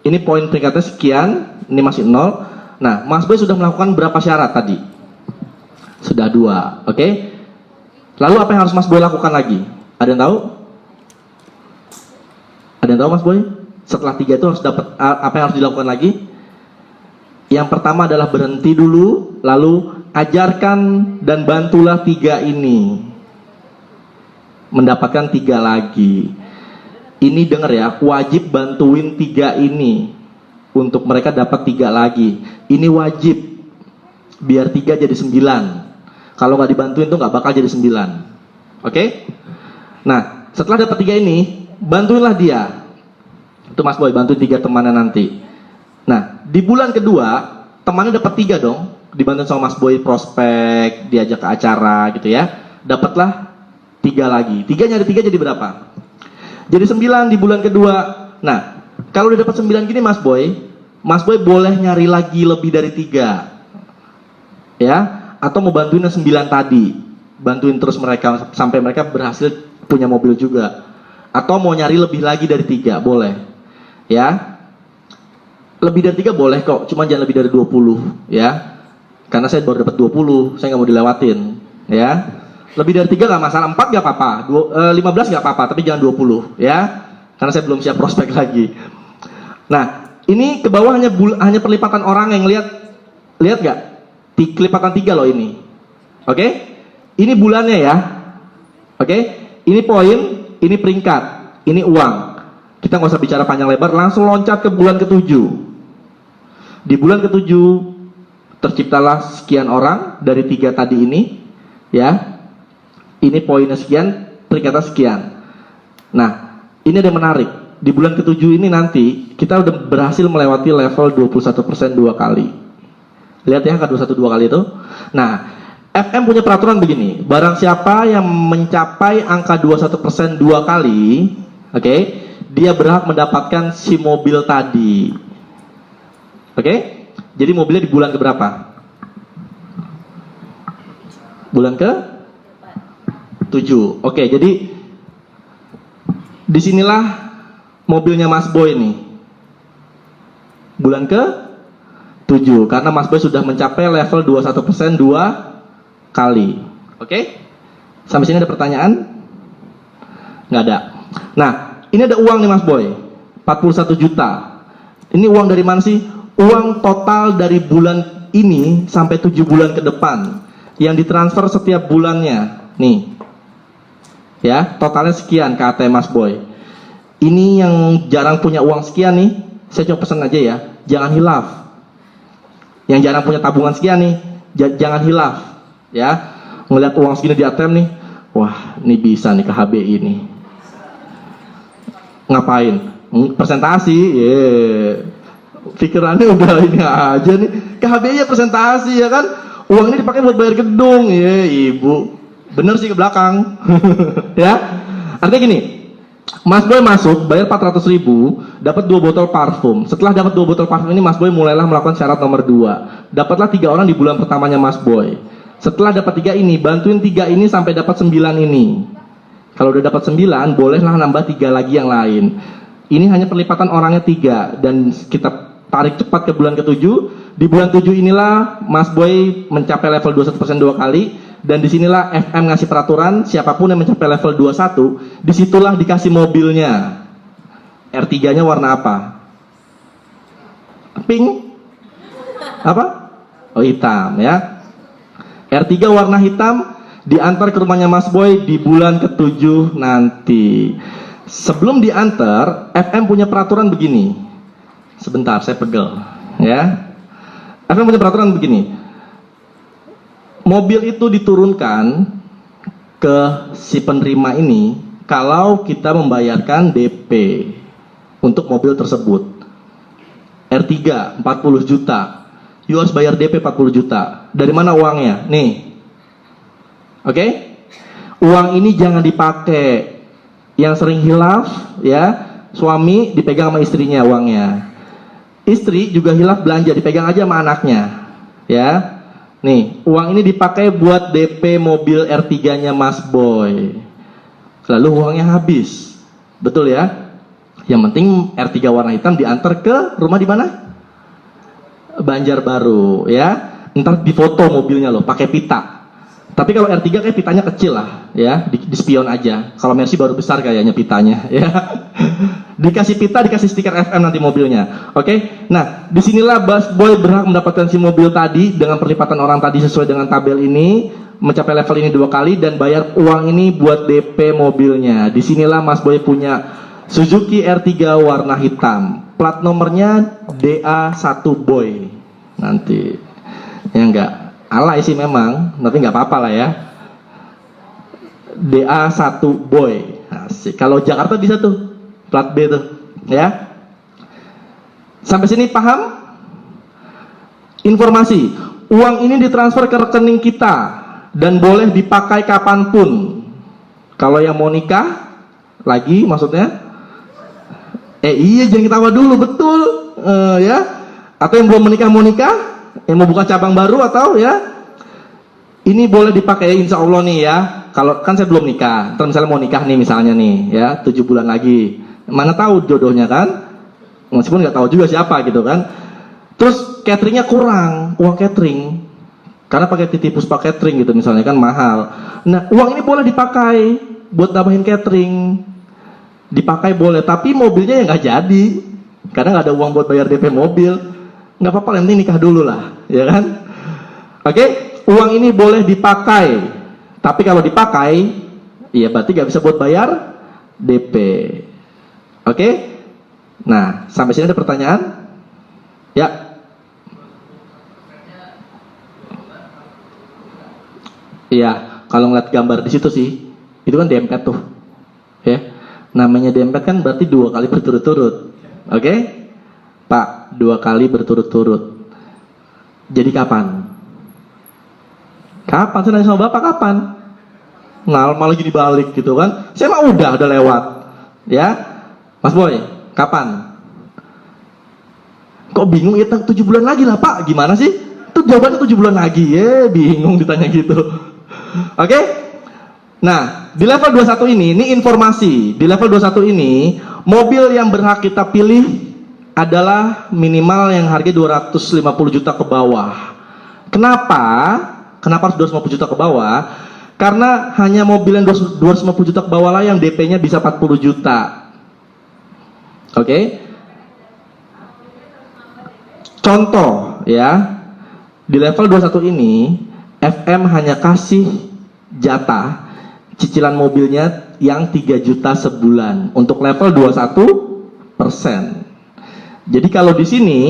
ini poin peringkatnya sekian, ini masih 0. Nah, Mas Boy sudah melakukan berapa syarat tadi? Sudah 2, oke? Lalu apa yang harus Mas Boy lakukan lagi? Ada yang tahu? Ada yang tahu Mas Boy? Setelah 3 itu harus dapat apa yang harus dilakukan lagi? Yang pertama adalah berhenti dulu, lalu ajarkan dan bantulah 3 ini mendapatkan 3 lagi. Ini dengar ya, wajib bantuin 3 ini untuk mereka dapat 3 lagi. Ini wajib, biar 3 jadi 9. Kalau nggak dibantuin tuh nggak bakal jadi 9. Oke? Nah, setelah dapat 3 ini, bantuinlah dia. Itu Mas Boy, bantuin 3 temannya nanti. Nah, di bulan kedua, temannya dapat 3 dong. Dibantuin sama Mas Boy, prospek, diajak ke acara gitu ya. Dapatlah 3 lagi. 3 nyari 3 jadi berapa? Jadi 9 di bulan kedua. Nah, kalau udah dapat 9 gini Mas Boy boleh nyari lagi lebih dari 3. Ya, atau mau bantuin yang 9 tadi. Bantuin terus mereka sampai mereka berhasil punya mobil juga. Atau mau nyari lebih lagi dari 3, boleh. Ya. Lebih dari 3 boleh kok, cuma jangan lebih dari 20, ya. Karena saya baru dapat 20, saya nggak mau dilewatin, ya. Lebih dari 3 nggak masalah, 4 nggak apa-apa, 15 nggak apa-apa, tapi jangan 20, ya. Karena saya belum siap prospek lagi. Nah, ini ke bawah hanya perlipatan orang yang lihat nggak? Kelipatan 3 loh ini. Oke? Ini bulannya ya. Oke? Ini poin, ini peringkat, ini uang. Kita nggak usah bicara panjang lebar, langsung loncat ke bulan ke-7. Di bulan ke-7 terciptalah sekian orang dari 3 tadi ini, ya. Ini poinnya sekian, peringkatnya sekian. Nah, ini ada yang menarik. Di bulan ke-7 ini nanti kita udah berhasil melewati level 21% 2 kali. Lihat ya, angka 21 2 kali itu. Nah, FM punya peraturan begini. Barang siapa yang mencapai angka 21% 2 kali, oke, dia berhak mendapatkan si mobil tadi. Oke? Jadi mobilnya di bulan keberapa? Bulan ke-7. Oke, jadi disinilah mobilnya Mas Boy nih. Bulan ke-7. Karena Mas Boy sudah mencapai level 21% 2 kali. Oke? Sampai sini ada pertanyaan? Nggak ada. Nah, ini ada uang nih Mas Boy, 41 juta. Ini uang dari mana sih? Uang total dari bulan ini sampai 7 bulan ke depan yang ditransfer setiap bulannya. Nih. Ya, totalnya sekian ke ATM Mas Boy. Ini yang jarang punya uang sekian nih, saya coba pesan aja ya, jangan hilaf. Yang jarang punya tabungan sekian nih, jangan hilaf. Ya, ngeliat uang segini di ATM nih, wah, ini bisa nih ke HBI nih. Ngapain? Presentasi, pikirannya udah ini aja nih. KHBI ya presentasi ya kan. Uang ini dipakai buat bayar gedung, ibu. Bener sih ke belakang. Ya. Artinya gini, Mas Boy masuk, bayar 400.000, dapat 2 botol parfum. Setelah dapat 2 botol parfum ini, Mas Boy mulailah melakukan syarat nomor 2. Dapatlah 3 orang di bulan pertamanya Mas Boy. Setelah dapat 3 ini, bantuin 3 ini sampai dapat 9 ini. Kalau udah dapat 9, bolehlah nambah 3 lagi yang lain. Ini hanya perlipatan orangnya 3, dan kita tarik cepat ke bulan ke-7. Di bulan 7 inilah Mas Boy mencapai level 21% 2 kali. Dan disinilah FM ngasih peraturan, siapapun yang mencapai level 21, disitulah dikasih mobilnya. R3 nya warna apa? Pink? Apa? Oh, hitam ya. R3 warna hitam, diantar ke rumahnya Mas Boy di bulan ke-7 nanti. Sebelum diantar, FM punya peraturan begini. Sebentar, saya pegel ya. FM punya peraturan begini. Mobil itu diturunkan ke si penerima ini kalau kita membayarkan DP untuk mobil tersebut. R3 40 juta. You harus bayar DP 40 juta. Dari mana uangnya? Nih. Oke? Uang ini jangan dipakai. Yang sering hilaf ya, suami dipegang sama istrinya uangnya. Istri juga hilaf belanja, dipegang aja sama anaknya. Ya. Nih, uang ini dipakai buat DP mobil R3-nya Mas Boy. Lalu uangnya habis. Betul ya? Yang penting R3 warna hitam diantar ke rumah di mana? Banjarbaru ya. Ntar difoto mobilnya loh, pakai pita. Tapi kalau R3 kayak pitanya kecil lah ya, di spion aja. Kalau Mercy baru besar kayaknya pitanya ya. Dikasih pita, dikasih stiker FM nanti mobilnya. Oke? Nah, disinilah Mas Boy berhak mendapatkan si mobil tadi dengan perlipatan orang tadi sesuai dengan tabel ini, mencapai level ini 2 kali dan bayar uang ini buat DP mobilnya. Disinilah Mas Boy punya Suzuki R3 warna hitam. Plat nomornya DA1 Boy. Nanti. Ya enggak. Alay sih memang, tapi nggak apa-apa lah ya. DA1 Boy. Asik. Kalau Jakarta bisa tuh, plat B tuh, ya. Sampai sini paham? Informasi. Uang ini ditransfer ke rekening kita dan boleh dipakai kapanpun. Kalau yang mau nikah, lagi maksudnya? Iya jangan ketawa dulu, betul, ya. Atau yang belum menikah mau nikah? Yang mau buka cabang baru atau ya ini boleh dipakai insya Allah nih ya. Kalau kan saya belum nikah, terus misalnya mau nikah nih misalnya nih ya 7 bulan lagi, mana tahu jodohnya kan, meskipun nggak tahu juga siapa gitu kan. Terus cateringnya kurang, uang catering karena pakai titip puspa catering gitu misalnya kan mahal. Nah uang ini boleh dipakai buat nambahin catering, dipakai boleh, tapi mobilnya ya nggak jadi karena nggak ada uang buat bayar DP mobil. Nggak apa-apa, yang penting nikah dulu lah, ya kan? Oke, uang ini boleh dipakai, tapi kalau dipakai, ya berarti nggak bisa buat bayar DP. Oke? Nah, sampai sini ada pertanyaan? Ya. Iya, kalau ngeliat gambar di situ sih, itu kan dempet tuh, ya. Namanya dempet kan berarti 2 kali berturut-turut, oke? Pak, 2 kali berturut-turut. Jadi kapan? Kapan? Saya nanya sama Bapak kapan? Nah, malah lagi dibalik gitu kan. Saya mah udah lewat. Ya. Mas Boy, kapan? Kok bingung? Ya 7 bulan lagi lah Pak. Gimana sih? Itu jawabannya 7 bulan lagi. Bingung ditanya gitu. Oke? Nah, di level 21 ini informasi. Di level 21 ini, mobil yang berhak kita pilih adalah minimal yang harga 250 juta ke bawah. Kenapa? Kenapa harus 250 juta ke bawah? Karena hanya mobil yang 250 juta ke bawah lah yang DP-nya bisa 40 juta. Oke? Contoh ya, di level 21 ini FM hanya kasih jatah cicilan mobilnya yang 3 juta sebulan untuk level 21%. Jadi kalau di sini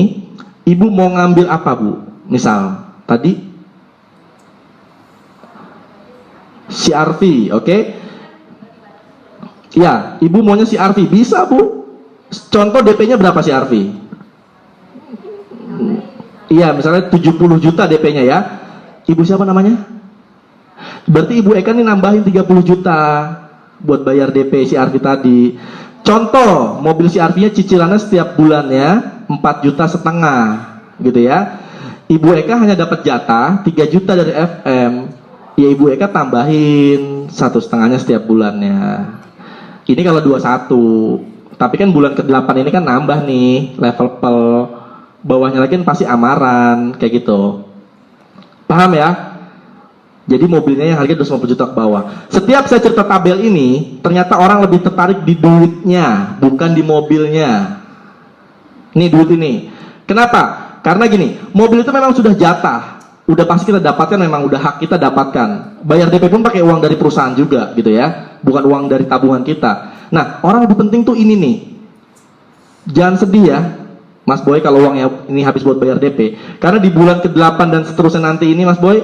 ibu mau ngambil apa Bu? Misal tadi CR-V, oke? Ya, ibu maunya CR-V, bisa Bu. Contoh DP-nya berapa CR-V? Iya, misalnya 70 juta DP-nya ya. Ibu siapa namanya? Berarti Ibu Eka ini nambahin 30 juta. buat bayar DP CR-V tadi. Contoh, mobil CR-V-nya cicilannya setiap bulannya 4,5 juta gitu ya. Ibu Eka hanya dapat jatah 3 juta dari FM. Ya Ibu Eka tambahin 1,5-nya setiap bulannya. Ini kalau 21. Tapi kan bulan ke-8 ini kan nambah nih level pel. Bawahnya lagi kan pasti amaran kayak gitu. Paham ya? Jadi mobilnya yang harganya 250 juta ke bawah. Setiap saya cerita tabel ini, ternyata orang lebih tertarik di duitnya, bukan di mobilnya. Ini duit ini. Kenapa? Karena gini, mobil itu memang sudah jatah. Udah pasti kita dapatkan, memang udah hak kita dapatkan. Bayar DP pun pakai uang dari perusahaan juga gitu ya. Bukan uang dari tabungan kita. Nah, orang lebih penting tuh ini nih. Jangan sedih ya, Mas Boy, kalau uangnya ini habis buat bayar DP. Karena di bulan ke-8 dan seterusnya nanti ini, Mas Boy,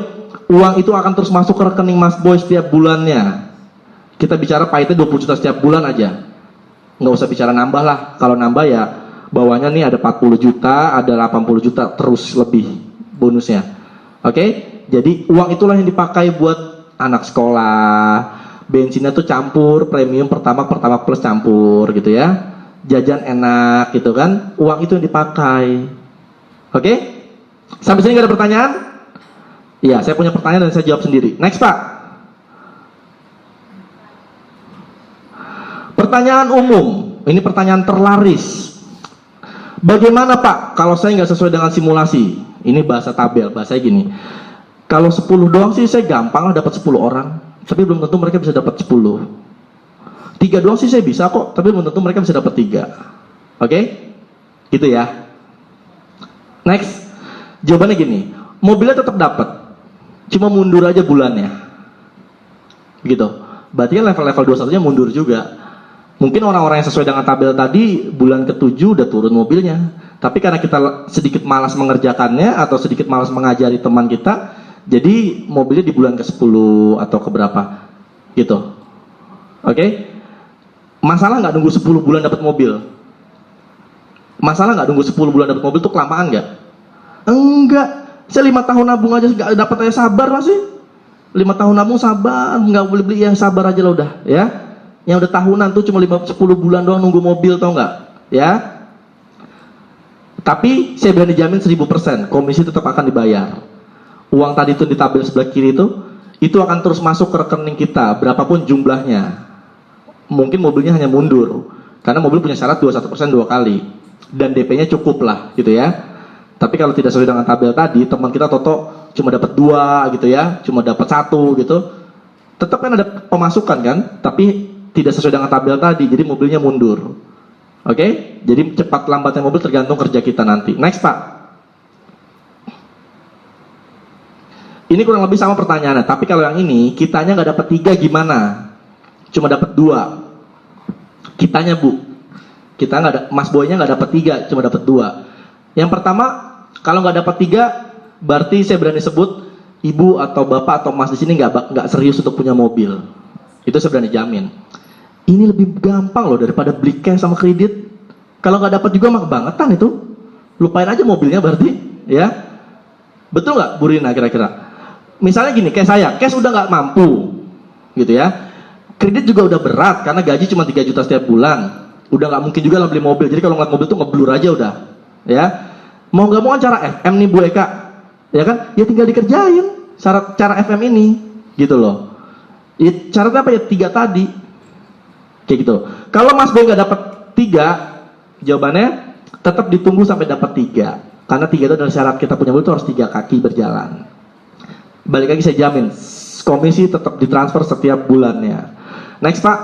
uang itu akan terus masuk ke rekening Mas Boy setiap bulannya. Kita bicara pahitnya 20 juta setiap bulan aja. Nggak usah bicara nambah lah. Kalau nambah ya bawahnya nih ada 40 juta, ada 80 juta terus lebih bonusnya. Oke? Jadi uang itulah yang dipakai buat anak sekolah. Bensinnya tuh campur, premium pertama plus campur gitu ya. Jajan enak gitu kan. Uang itu yang dipakai. Oke? Sampai sini nggak ada pertanyaan? Iya, saya punya pertanyaan dan saya jawab sendiri. Next, Pak. Pertanyaan umum. Ini pertanyaan terlaris. Bagaimana, Pak, kalau saya nggak sesuai dengan simulasi? Ini bahasa tabel, bahasanya gini. Kalau 10 doang sih saya gampang lah dapat 10 orang. Tapi belum tentu mereka bisa dapat 10. 3 doang sih saya bisa kok, tapi belum tentu mereka bisa dapat 3. Oke? Gitu ya. Next. Jawabannya gini. Mobilnya tetap dapat. Cuma mundur aja bulannya. Gitu. Berarti kan level-level 21-nya mundur juga. Mungkin orang-orang yang sesuai dengan tabel tadi bulan ke-7 udah turun mobilnya. Tapi karena kita sedikit malas mengerjakannya atau sedikit malas mengajari teman kita, jadi mobilnya di bulan ke-10 atau ke berapa. Gitu. Oke? Masalah nggak nunggu 10 bulan dapat mobil? Masalah nggak nunggu 10 bulan dapat mobil tuh kelamaan nggak? Enggak. Saya 5 tahun nabung aja nggak dapat, aja sabar masih. 5 tahun nabung sabar, nggak boleh beli yang sabar aja lah udah, ya. Yang udah tahunan tuh cuma 10 bulan doang nunggu mobil, tau nggak? Ya. Tapi saya berani jamin 1000% komisi tetap akan dibayar. Uang tadi itu di tabel sebelah kiri itu akan terus masuk ke rekening kita, berapapun jumlahnya. Mungkin mobilnya hanya mundur, karena mobil punya syarat 21% 2 kali, dan DP-nya cukup lah, gitu ya. Tapi kalau tidak sesuai dengan tabel tadi, teman kita Toto cuma dapat 2 gitu ya, cuma dapat 1 gitu. Tetap kan ada pemasukan kan, tapi tidak sesuai dengan tabel tadi, jadi mobilnya mundur. Oke? Jadi cepat lambatnya mobil tergantung kerja kita nanti. Next, Pak. Ini kurang lebih sama pertanyaannya, tapi kalau yang ini kitanya nggak dapat 3 gimana? Cuma dapat 2. Kitanya, Bu. Kita nggak ada, Mas Boynya nggak dapat 3, cuma dapat 2. Yang pertama, kalau nggak dapat 3, berarti saya berani sebut ibu atau bapak atau mas di sini nggak serius untuk punya mobil. Itu saya berani jamin. Ini lebih gampang loh daripada beli cash sama kredit. Kalau nggak dapat juga mah kebangetan itu. Lupain aja mobilnya berarti, ya. Betul nggak, Bu Rina kira-kira? Misalnya gini, kayak saya, cash udah nggak mampu, gitu ya. Kredit juga udah berat karena gaji cuma 3 juta setiap bulan. Udah nggak mungkin juga lah beli mobil. Jadi kalau ngeliat mobil tuh ngeblur aja udah. Ya, mau nggak mau kan cara FM nih Bu Eka, ya kan? Ya tinggal dikerjain cara FM ini, gitu loh. Ya, caranya apa ya? 3 tadi, kayak gitu. Kalau Mas Boy nggak dapat 3, jawabannya tetap ditunggu sampai dapat 3, karena 3 itu adalah syarat kita punya mobil itu harus 3 kaki berjalan. Balik lagi saya jamin, komisi tetap ditransfer setiap bulannya. Next, Pak.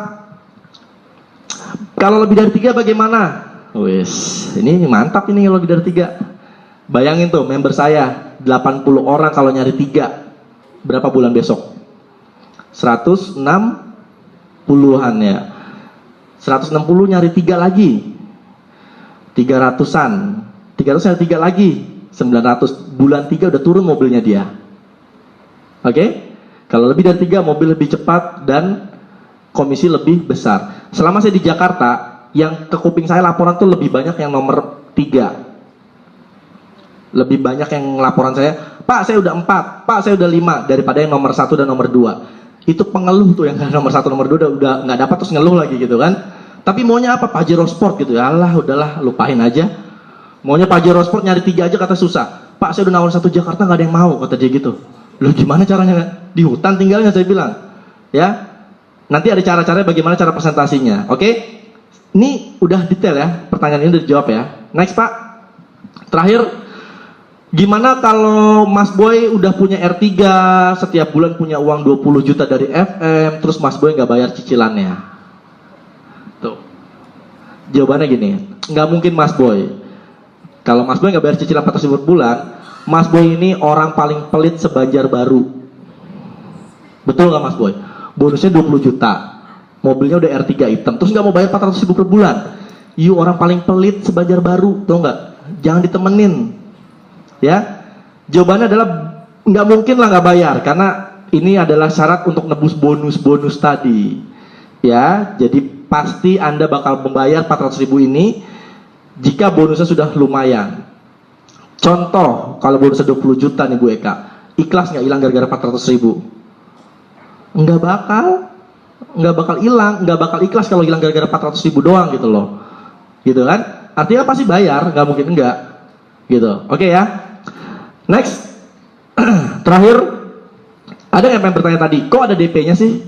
Kalau lebih dari 3 bagaimana? Wis, ini mantap ini kalau lebih dari 3. Bayangin tuh member saya 80 orang kalau nyari 3, berapa bulan besok? 160-an ya. 160 nyari 3 lagi 300-an. 300 nyari 3 lagi 900. Bulan 3 udah turun mobilnya dia. Oke? Kalau lebih dari 3, mobil lebih cepat dan komisi lebih besar. Selama saya di Jakarta, yang ke kuping saya laporan tuh lebih banyak yang nomor 3. Lebih banyak yang laporan saya, Pak saya udah 4, Pak saya udah 5, daripada yang nomor 1 dan nomor 2. Itu pengeluh tuh yang nomor 1, nomor 2 udah nggak dapat terus ngeluh lagi gitu kan. Tapi maunya apa? Pajero Sport gitu ya. Alah, udahlah, lupain aja. Maunya Pajero Sport nyari 3 aja kata susah. Pak, saya udah nawarin 1 Jakarta nggak ada yang mau, kata dia gitu. Loh, gimana caranya? Di hutan tinggalnya, saya bilang. Ya. Nanti ada cara-cara bagaimana cara presentasinya. Oke? Ini udah detail ya. Pertanyaan ini udah dijawab ya. Next, Pak. Terakhir, gimana kalau Mas Boy udah punya R3, setiap bulan punya uang 20 juta dari FM, terus Mas Boy nggak bayar cicilannya? Tuh. Jawabannya gini, nggak mungkin Mas Boy. Kalau Mas Boy nggak bayar cicilan 400 ribu per bulan, Mas Boy ini orang paling pelit seBanjarbaru. Betul nggak Mas Boy? Bonusnya 20 juta, mobilnya udah R3 hitam, terus nggak mau bayar 400 ribu per bulan. You orang paling pelit seBanjarbaru, tau nggak? Jangan ditemenin. Ya, jawabannya adalah nggak mungkin lah nggak bayar, karena ini adalah syarat untuk nebus bonus-bonus tadi. Ya, jadi pasti Anda bakal membayar 400 ribu ini jika bonusnya sudah lumayan. Contoh, kalau bonusnya 20 juta nih Bu Eka, ikhlas nggak hilang gara-gara 400 ribu? Nggak bakal hilang, nggak bakal ikhlas kalau hilang gara-gara 400 ribu doang gitu loh. Gitu kan? Artinya pasti bayar, nggak mungkin enggak. Gitu, oke ya? Next, terakhir, ada yang pengen bertanya tadi, kok ada DP-nya sih?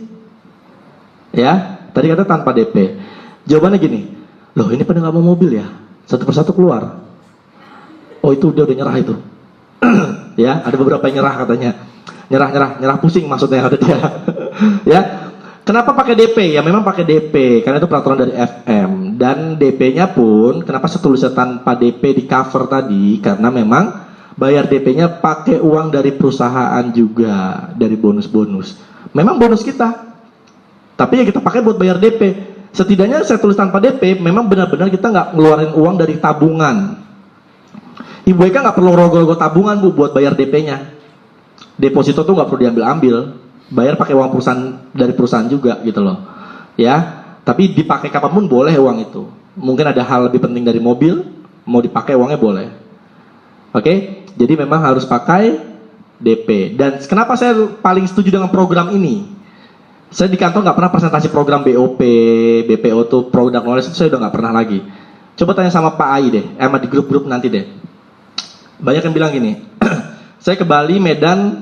Ya, tadi kata tanpa DP. Jawabannya gini, loh ini pada nggak mau mobil ya? Satu persatu keluar. Oh itu udah nyerah itu. Ya, ada beberapa yang nyerah katanya. Nyerah pusing maksudnya kata dia. Ya, kenapa pakai DP? Ya memang pakai DP, karena itu peraturan dari FM. Dan DP-nya pun, kenapa setulisnya tanpa DP di cover tadi? Karena memang bayar DP-nya pakai uang dari perusahaan juga, dari bonus-bonus. Memang bonus kita, tapi ya kita pakai buat bayar DP. Setidaknya saya tulis tanpa DP, memang benar-benar kita nggak ngeluarin uang dari tabungan. Ibu Eka nggak perlu rogo-rogo tabungan Bu buat bayar DP-nya. Deposito tuh nggak perlu diambil-ambil, bayar pakai uang perusahaan dari perusahaan juga gitu loh. Ya, tapi dipakai kapanpun boleh uang itu. Mungkin ada hal lebih penting dari mobil, mau dipakai uangnya boleh. Oke? Jadi memang harus pakai DP. Dan kenapa saya paling setuju dengan program ini? Saya di kantor nggak pernah presentasi program BOP, BPO tuh product knowledge itu saya udah nggak pernah lagi. Coba tanya sama Pak Ai deh, sama di grup-grup nanti deh. Banyak yang bilang gini, saya ke Bali, Medan,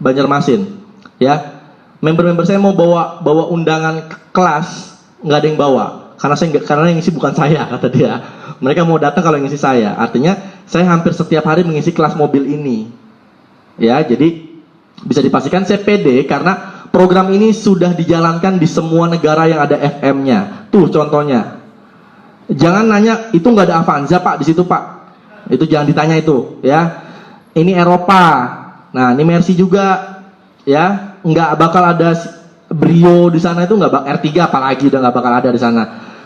Banjarmasin, ya. Member-member saya mau bawa undangan ke kelas, nggak ada yang bawa, karena yang ngisi bukan saya kata dia. Mereka mau datang kalau yang ngisi saya. Artinya saya hampir setiap hari mengisi kelas mobil ini. Ya, jadi bisa dipastikan saya pede karena program ini sudah dijalankan di semua negara yang ada FM-nya. Tuh contohnya. Jangan nanya itu nggak ada Avanza Pak di situ Pak. Itu jangan ditanya itu, ya. Ini Eropa. Nah, ini Mercy juga, ya. Nggak bakal ada Brio di sana, itu nggak R3 apalagi udah nggak bakal ada di sana,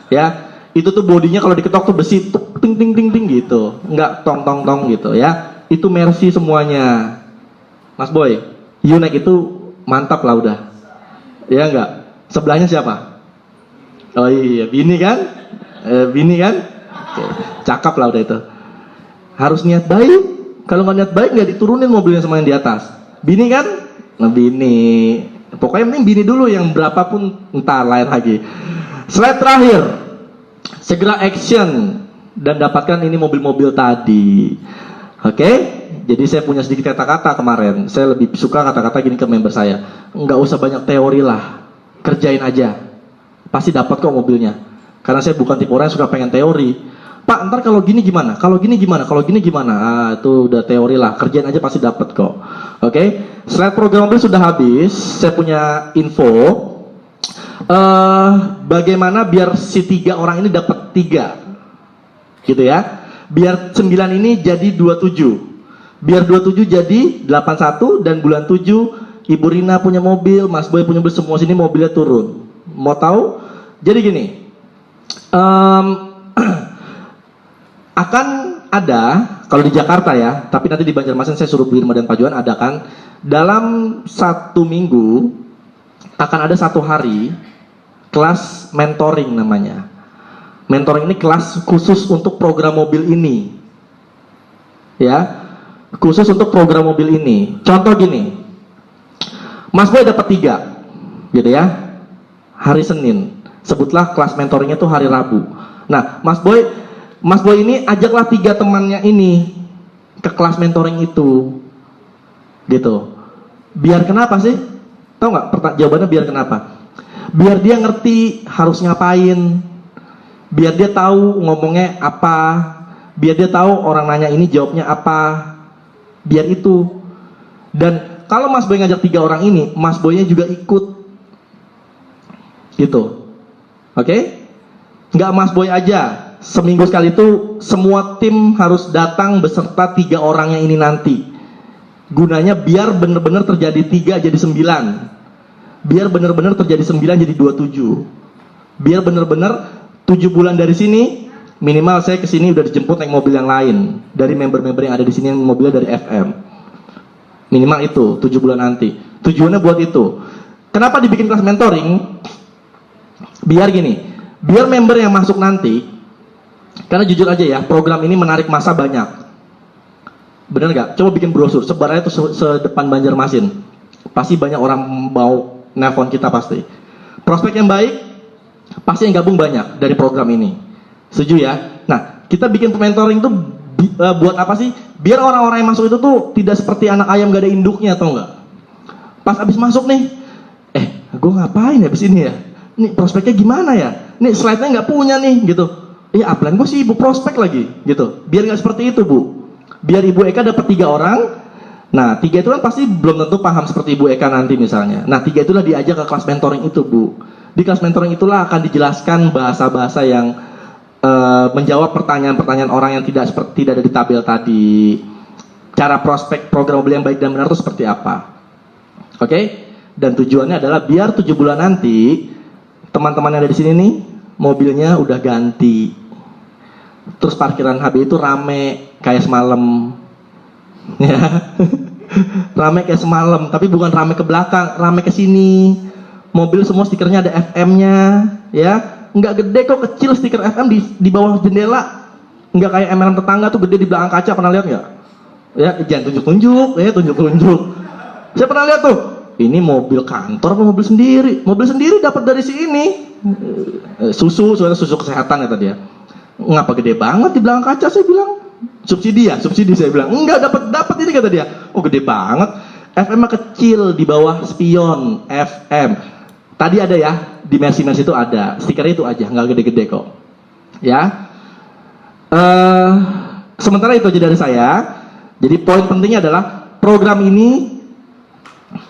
ya. Itu tuh bodinya kalau diketok tuh besi ting ting ting ting gitu, nggak tong tong tong gitu ya. Itu Mercy semuanya. Mas Boy, Yunek itu mantap lah udah. Ya nggak? Sebelahnya siapa? Oh iya, Bini kan? Bini kan? Oke, cakep lah udah itu. Harus niat baik. Kalau nggak niat baik nggak diturunin mobilnya sama yang di atas. Bini kan? Nah Bini. Pokoknya penting Bini dulu, yang berapapun entar lain lagi. Slide terakhir. Segera action dan dapatkan ini mobil-mobil tadi. Oke? Jadi saya punya sedikit kata-kata kemarin. Saya lebih suka kata-kata gini ke member saya. Nggak usah banyak teori lah. Kerjain aja. Pasti dapat kok mobilnya. Karena saya bukan tipe orang yang suka pengen teori. Pak, ntar kalau gini gimana? Kalau gini gimana? Kalau gini gimana? Ah, itu udah teori lah. Kerjain aja pasti dapat kok. Oke? Slide program mobil sudah habis. Saya punya info. Bagaimana biar si 3 orang ini dapat 3 gitu ya, biar 9 ini jadi 27, biar 27 jadi 81, dan bulan 7 Ibu Rina punya mobil, Mas Boy punya mobil, semua sini mobilnya turun. Mau tahu? Jadi gini, akan ada kalau di Jakarta ya, tapi nanti di Banjarmasin saya suruh Bu Irma dan Pak Johan adakan dalam 1 minggu akan ada 1 hari kelas mentoring namanya. Mentoring ini kelas khusus untuk program mobil ini. Ya. Khusus untuk program mobil ini. Contoh gini. Mas Boy dapat 3. gitu ya. Hari Senin. Sebutlah kelas mentoringnya tuh hari Rabu. Nah, Mas Boy ini ajaklah 3 temannya ini ke kelas mentoring itu. Gitu. Biar kenapa sih? Tahu nggak jawabannya biar kenapa? Biar dia ngerti harus ngapain. Biar dia tahu ngomongnya apa. Biar dia tahu orang nanya ini jawabnya apa. Biar itu. Dan kalau Mas Boy ngajak 3 orang ini, Mas Boynya juga ikut. Gitu. Oke? Nggak Mas Boy aja. Seminggu sekali itu semua tim harus datang beserta 3 orangnya ini nanti. Gunanya biar benar-benar terjadi 3 jadi 9. Biar benar-benar terjadi 9 jadi 27. Biar benar-benar 7 bulan dari sini, minimal saya kesini udah dijemput naik mobil yang lain. Dari member-member yang ada di sini yang mobilnya dari FM. Minimal itu, 7 bulan nanti. Tujuannya buat itu. Kenapa dibikin kelas mentoring? Biar gini, biar member yang masuk nanti, karena jujur aja ya, program ini menarik massa banyak. Bener gak? Coba bikin brosur, sebarnya itu sedepan Banjarmasin. Pasti banyak orang mau nelfon kita pasti. Prospek yang baik, pasti yang gabung banyak dari program ini. Setuju ya? Nah, kita bikin mentoring itu buat apa sih? Biar orang-orang yang masuk itu tuh tidak seperti anak ayam gak ada induknya, atau enggak? Pas abis masuk nih, gue ngapain ya abis ini ya? Nih prospeknya gimana ya? Nih slide-nya nggak punya nih, gitu. Upline gue sibuk prospek lagi, gitu. Biar nggak seperti itu, Bu. Biar Ibu Eka dapat 3 orang. Nah, 3 itu kan pasti belum tentu paham seperti Ibu Eka nanti misalnya. Nah, 3 itulah diajak ke kelas mentoring itu, Bu. Di kelas mentoring itulah akan dijelaskan bahasa-bahasa yang menjawab pertanyaan-pertanyaan orang yang tidak ada di tabel tadi. Cara prospek program mobil yang baik dan benar itu seperti apa? Oke? Dan tujuannya adalah biar 7 bulan nanti teman-teman yang ada di sini nih mobilnya udah ganti. Terus parkiran HB itu rame kayak semalam. Ya. Rame kayak semalam, tapi bukan rame ke belakang, rame ke sini. Mobil semua stikernya ada FM-nya, ya. Enggak gede kok, kecil stiker FM di bawah jendela. Enggak kayak MLM tetangga tuh gede di belakang kaca, pernah lihat enggak? Ya, jangan tunjuk-tunjuk, tunjuk-tunjuk. Saya pernah lihat tuh. Ini mobil kantor apa mobil sendiri? Mobil sendiri dapat dari sini. Susu kesehatan kata dia. Ngapa gede banget di belakang kaca, saya bilang. Subsidi saya bilang. Enggak, dapat ini kata dia. Oh, gede banget. FM kecil di bawah spion FM. Tadi ada ya, di Mercy itu ada. Stikernya itu aja, enggak gede-gede kok. Ya. Sementara itu aja dari saya. Jadi poin pentingnya adalah program ini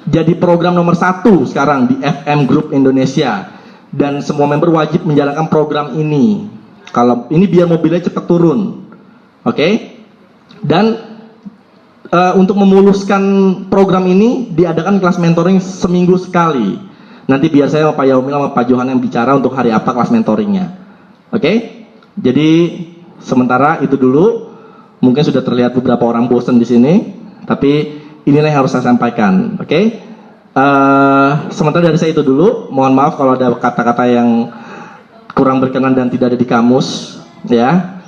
jadi program nomor 1 sekarang di FM Group Indonesia, dan semua member wajib menjalankan program ini. Kalau ini biar mobilnya cepat turun, oke? Dan untuk memuluskan program ini diadakan kelas mentoring seminggu sekali. Nanti biar saya sama Pak Yaumil sama Pak Johan yang bicara untuk hari apa kelas mentoringnya, oke? Jadi sementara itu dulu. Mungkin sudah terlihat beberapa orang bosan di sini, tapi inilah yang harus saya sampaikan, oke? Sementara dari saya itu dulu. Mohon maaf kalau ada kata-kata yang kurang berkenan dan tidak ada di kamus, ya.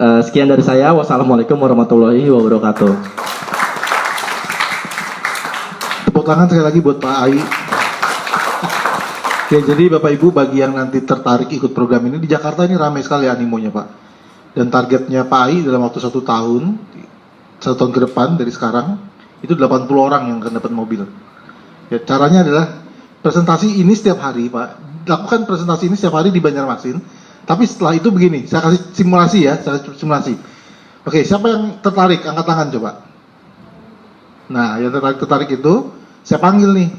Sekian dari saya. Wassalamualaikum warahmatullahi wabarakatuh. Tepuk tangan sekali lagi buat Pak Ai. Oke, jadi Bapak Ibu bagi yang nanti tertarik ikut program ini, di Jakarta ini ramai sekali animonya, Pak. Dan targetnya Pak Ai dalam waktu 1 tahun ke depan dari sekarang itu 80 orang yang akan dapat mobil. Ya, caranya adalah presentasi ini setiap hari, Pak. Lakukan presentasi ini setiap hari di Banjarmasin. Tapi setelah itu begini, saya kasih simulasi ya, simulasi. Oke, siapa yang tertarik? Angkat tangan coba. Nah, yang tertarik itu saya panggil nih,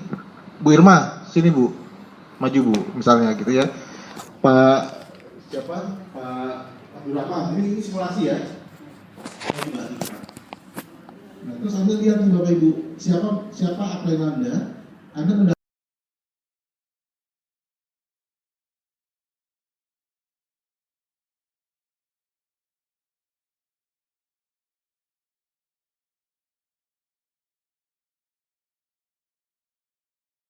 Bu Irma, sini Bu, maju Bu, misalnya gitu ya. Pak siapa? Pak Abdurrahman, ini simulasi ya. Nah, terus Anda lihat nih Bapak Ibu, siapa upline Anda